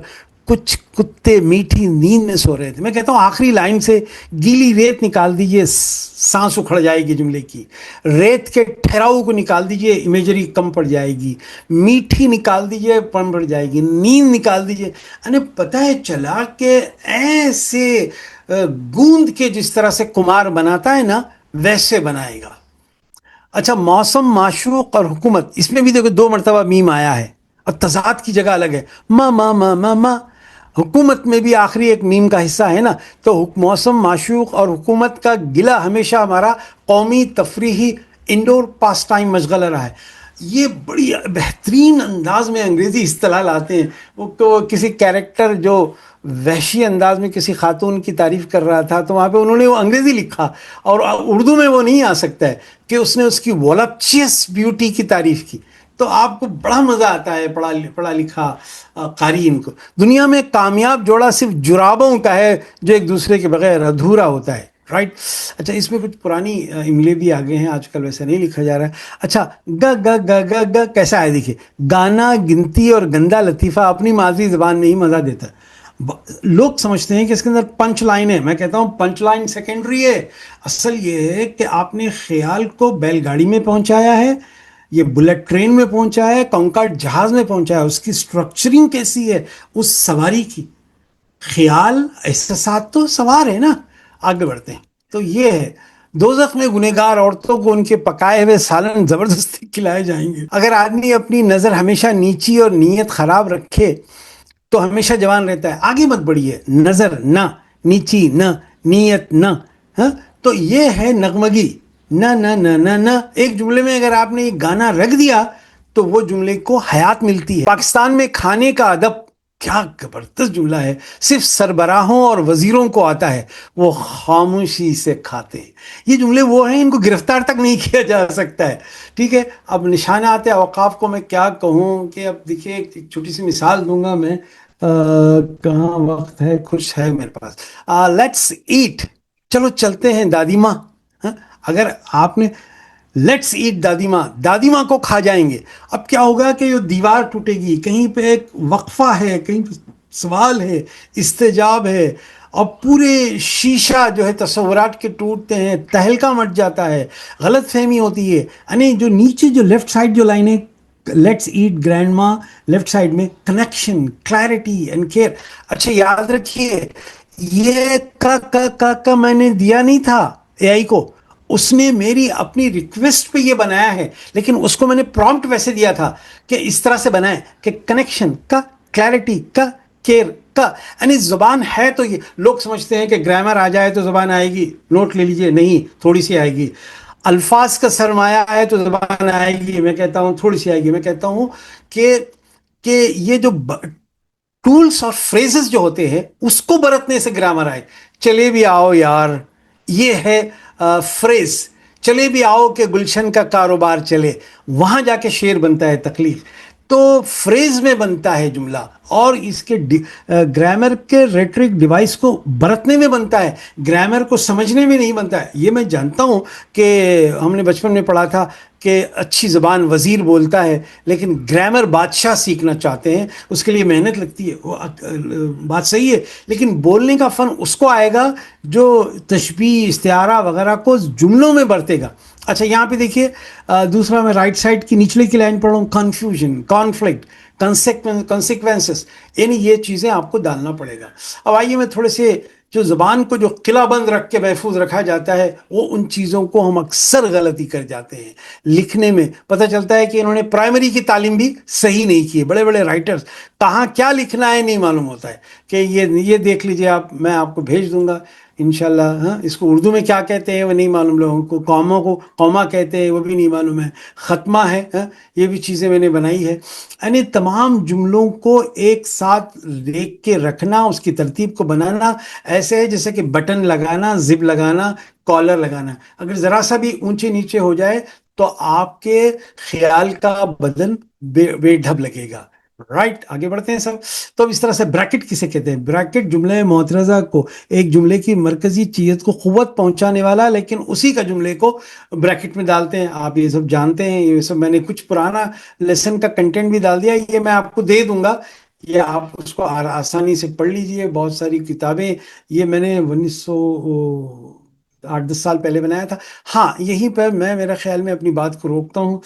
کچھ کتے میٹھی نیند میں سو رہے تھے. میں کہتا ہوں آخری لائن سے گیلی ریت نکال دیجئے، سانس اکھڑ جائے گی جملے کی. ریت کے ٹھہراؤ کو نکال دیجئے، امیجری کم پڑ جائے گی. میٹھی نکال دیجئے، کم پڑ جائے گی. نیند نکال دیجئے. انہیں پتہ ہے چلا کہ ایسے گوند کے جس طرح سے کمار بناتا ہے نا ویسے بنائے گا. اچھا، موسم، معشوق اور حکومت، اس میں بھی دیکھو دو مرتبہ میم آیا ہے اور تضاد کی جگہ الگ ہے. ما ما ما ما ما، حکومت میں بھی آخری ایک میم کا حصہ ہے نا. تو موسم، معشوق اور حکومت کا گلہ ہمیشہ ہمارا قومی تفریحی انڈور پاس ٹائم مشغلہ رہا ہے. یہ بڑی بہترین انداز میں انگریزی اصطلاح لاتے ہیں. وہ کسی کیریکٹر جو وحشی انداز میں کسی خاتون کی تعریف کر رہا تھا تو وہاں پہ انہوں نے وہ انگریزی لکھا اور اردو میں وہ نہیں آ سکتا ہے کہ اس نے اس کی وولپچیس بیوٹی کی تعریف کی. تو آپ کو بڑا مزہ آتا ہے پڑھا لکھا قارئین کو. دنیا میں کامیاب جوڑا صرف جرابوں کا ہے جو ایک دوسرے کے بغیر ادھورا ہوتا ہے. رائٹ. اچھا، اس میں کچھ پرانی املے بھی آگے ہیں، آج کل ویسے نہیں لکھا جا رہا ہے. اچھا، گ گ گ گ گ کیسا ہے دیکھیے، گانا، گنتی اور گندا لطیفہ اپنی مادری زبان میں ہی مزہ دیتا ہے. لوگ سمجھتے ہیں کہ اس کے اندر پنچ لائن ہے. میں کہتا ہوں پنچ لائن سیکنڈری ہے. اصل یہ ہے کہ آپ نے خیال کو بیل گاڑی میں پہنچایا ہے، یہ بلٹ ٹرین میں پہنچایا ہے، کانکارڈ جہاز میں پہنچایا ہے. اس کی سٹرکچرنگ کیسی ہے اس سواری کی؟ خیال احساسات تو سوار ہے نا. آگے بڑھتے ہیں. تو یہ ہے، دوزخ میں گنہگار عورتوں کو ان کے پکائے ہوئے سالن زبردستی کھلائے جائیں گے. اگر آدمی اپنی نظر ہمیشہ نیچی اور نیت خراب رکھے تو ہمیشہ جوان رہتا ہے. آگے مت بڑھیے، نظر نہ، نیچی نہ، نیت نہ. ہاں، تو یہ ہے نغمگی. نہ نہ نہ نہ نہ، ایک جملے میں اگر آپ نے ایک گانا رکھ دیا تو وہ جملے کو حیات ملتی ہے. پاکستان میں کھانے کا ادب، کیا زبردست جملہ ہے. صرف سربراہوں اور وزیروں کو آتا ہے، وہ خاموشی سے کھاتے ہیں. یہ جملے وہ ہیں ان کو گرفتار تک نہیں کیا جا سکتا ہے. ٹھیک ہے، اب نشانات اوقاف کو میں کیا کہوں کہ اب دیکھیے ایک چھوٹی سی مثال دوں گا میں. کہاں وقت ہے، کچھ ہے میرے پاس. لیٹس ایٹ، چلو چلتے ہیں دادی ماں. اگر آپ نے لیٹس ایٹ دادی ماں کو کھا جائیں گے، اب کیا ہوگا کہ یہ دیوار ٹوٹے گی، کہیں پہ ایک وقفہ ہے، کہیں پہ سوال ہے، استجاب ہے، اور پورے شیشہ جو ہے تصورات کے ٹوٹتے ہیں، تہلکا مٹ جاتا ہے، غلط فہمی ہوتی ہے. یعنی جو نیچے جو لیفٹ سائڈ جو لائنیں، لیٹس ایٹ گرینڈ ماں، لیفٹ سائڈ میں کنیکشن، کلیئرٹی اینڈ کیئر. اچھا یاد رکھیے، یہ کا میں نے دیا نہیں تھا اے آئی کو، اس نے میری اپنی ریکویسٹ پہ یہ بنایا ہے، لیکن اس کو میں نے پرومپٹ ویسے دیا تھا کہ اس طرح سے بنائے کہ کنیکشن کا، کلیئرٹی کا، کیئر کا. یعنی زبان ہے تو یہ لوگ سمجھتے ہیں کہ گرامر آ جائے تو زبان آئے گی، نوٹ لے لیجئے، نہیں، تھوڑی سی آئے گی. الفاظ کا سرمایہ آئے تو زبان آئے گی، میں کہتا ہوں تھوڑی سی آئے گی. میں کہتا ہوں کہ یہ جو ٹولس اور فریزز جو ہوتے ہیں اس کو برتنے سے گرامر آئے. چلے بھی آؤ یار، یہ ہے فریز. چلے بھی آؤ کہ گلشن کا کاروبار چلے، وہاں جا کے شعر بنتا ہے، تخلیق تو فریز میں بنتا ہے جملہ، اور اس کے گرامر کے ریٹرک ڈیوائس کو برتنے میں بنتا ہے، گرامر کو سمجھنے میں نہیں بنتا ہے. یہ میں جانتا ہوں کہ ہم نے بچپن میں پڑھا تھا کہ اچھی زبان وزیر بولتا ہے، لیکن گرامر بادشاہ سیکھنا چاہتے ہیں، اس کے لیے محنت لگتی ہے. وہ بات صحیح ہے، لیکن بولنے کا فن اس کو آئے گا جو تشبیہ، استعارہ وغیرہ کو جملوں میں برتے گا. اچھا یہاں پہ دیکھیے، دوسرا میں رائٹ سائڈ کی نچلے کی لائن پڑھ رہا ہوں، کنفیوژن، کانفلکٹ، کنسیکوینسز. یعنی یہ چیزیں آپ کو ڈالنا پڑے گا. اب آئیے میں تھوڑے سے، جو زبان کو جو قلعہ بند رکھ کے محفوظ رکھا جاتا ہے، وہ ان چیزوں کو ہم اکثر غلطی کر جاتے ہیں لکھنے میں. پتہ چلتا ہے کہ انہوں نے پرائمری کی تعلیم بھی صحیح نہیں کی ہے. بڑے بڑے رائٹرز کہاں کیا لکھنا ہے نہیں معلوم ہوتا ہے. کہ یہ دیکھ لیجئے آپ، میں آپ کو بھیج دوں گا انشاءاللہ. ہاں، اس کو اردو میں کیا کہتے ہیں وہ نہیں معلوم لوگوں کو، قوما کہتے ہیں وہ بھی نہیں معلوم ہے، ختمہ ہے، یہ بھی چیزیں میں نے بنائی ہے. یعنی تمام جملوں کو ایک ساتھ دیکھ کے رکھنا، اس کی ترتیب کو بنانا ایسے ہے جیسے کہ بٹن لگانا، زپ لگانا، کالر لگانا. اگر ذرا سا بھی اونچے نیچے ہو جائے تو آپ کے خیال کا بدن بے ڈھب لگے گا. رائٹ، آگے بڑھتے ہیں سب. تو اب اس طرح سے بریکٹ کسے کہتے ہیں؟ بریکٹ جملے معترضہ کو، ایک جملے کی مرکزی چیز کو قوت پہنچانے والا، لیکن اسی کا جملے کو بریکٹ میں ڈالتے ہیں. آپ یہ سب جانتے ہیں، یہ سب میں نے کچھ پرانا لیسن کا کنٹینٹ بھی ڈال دیا، یہ میں آپ کو دے دوں گا، یہ آپ اس کو آسانی سے پڑھ لیجئے. بہت ساری کتابیں، یہ میں نے 1908-10 سال پہلے بنایا تھا. ہاں، یہیں پر میں میرا خیال میں اپنی بات کو روکتا ہوں.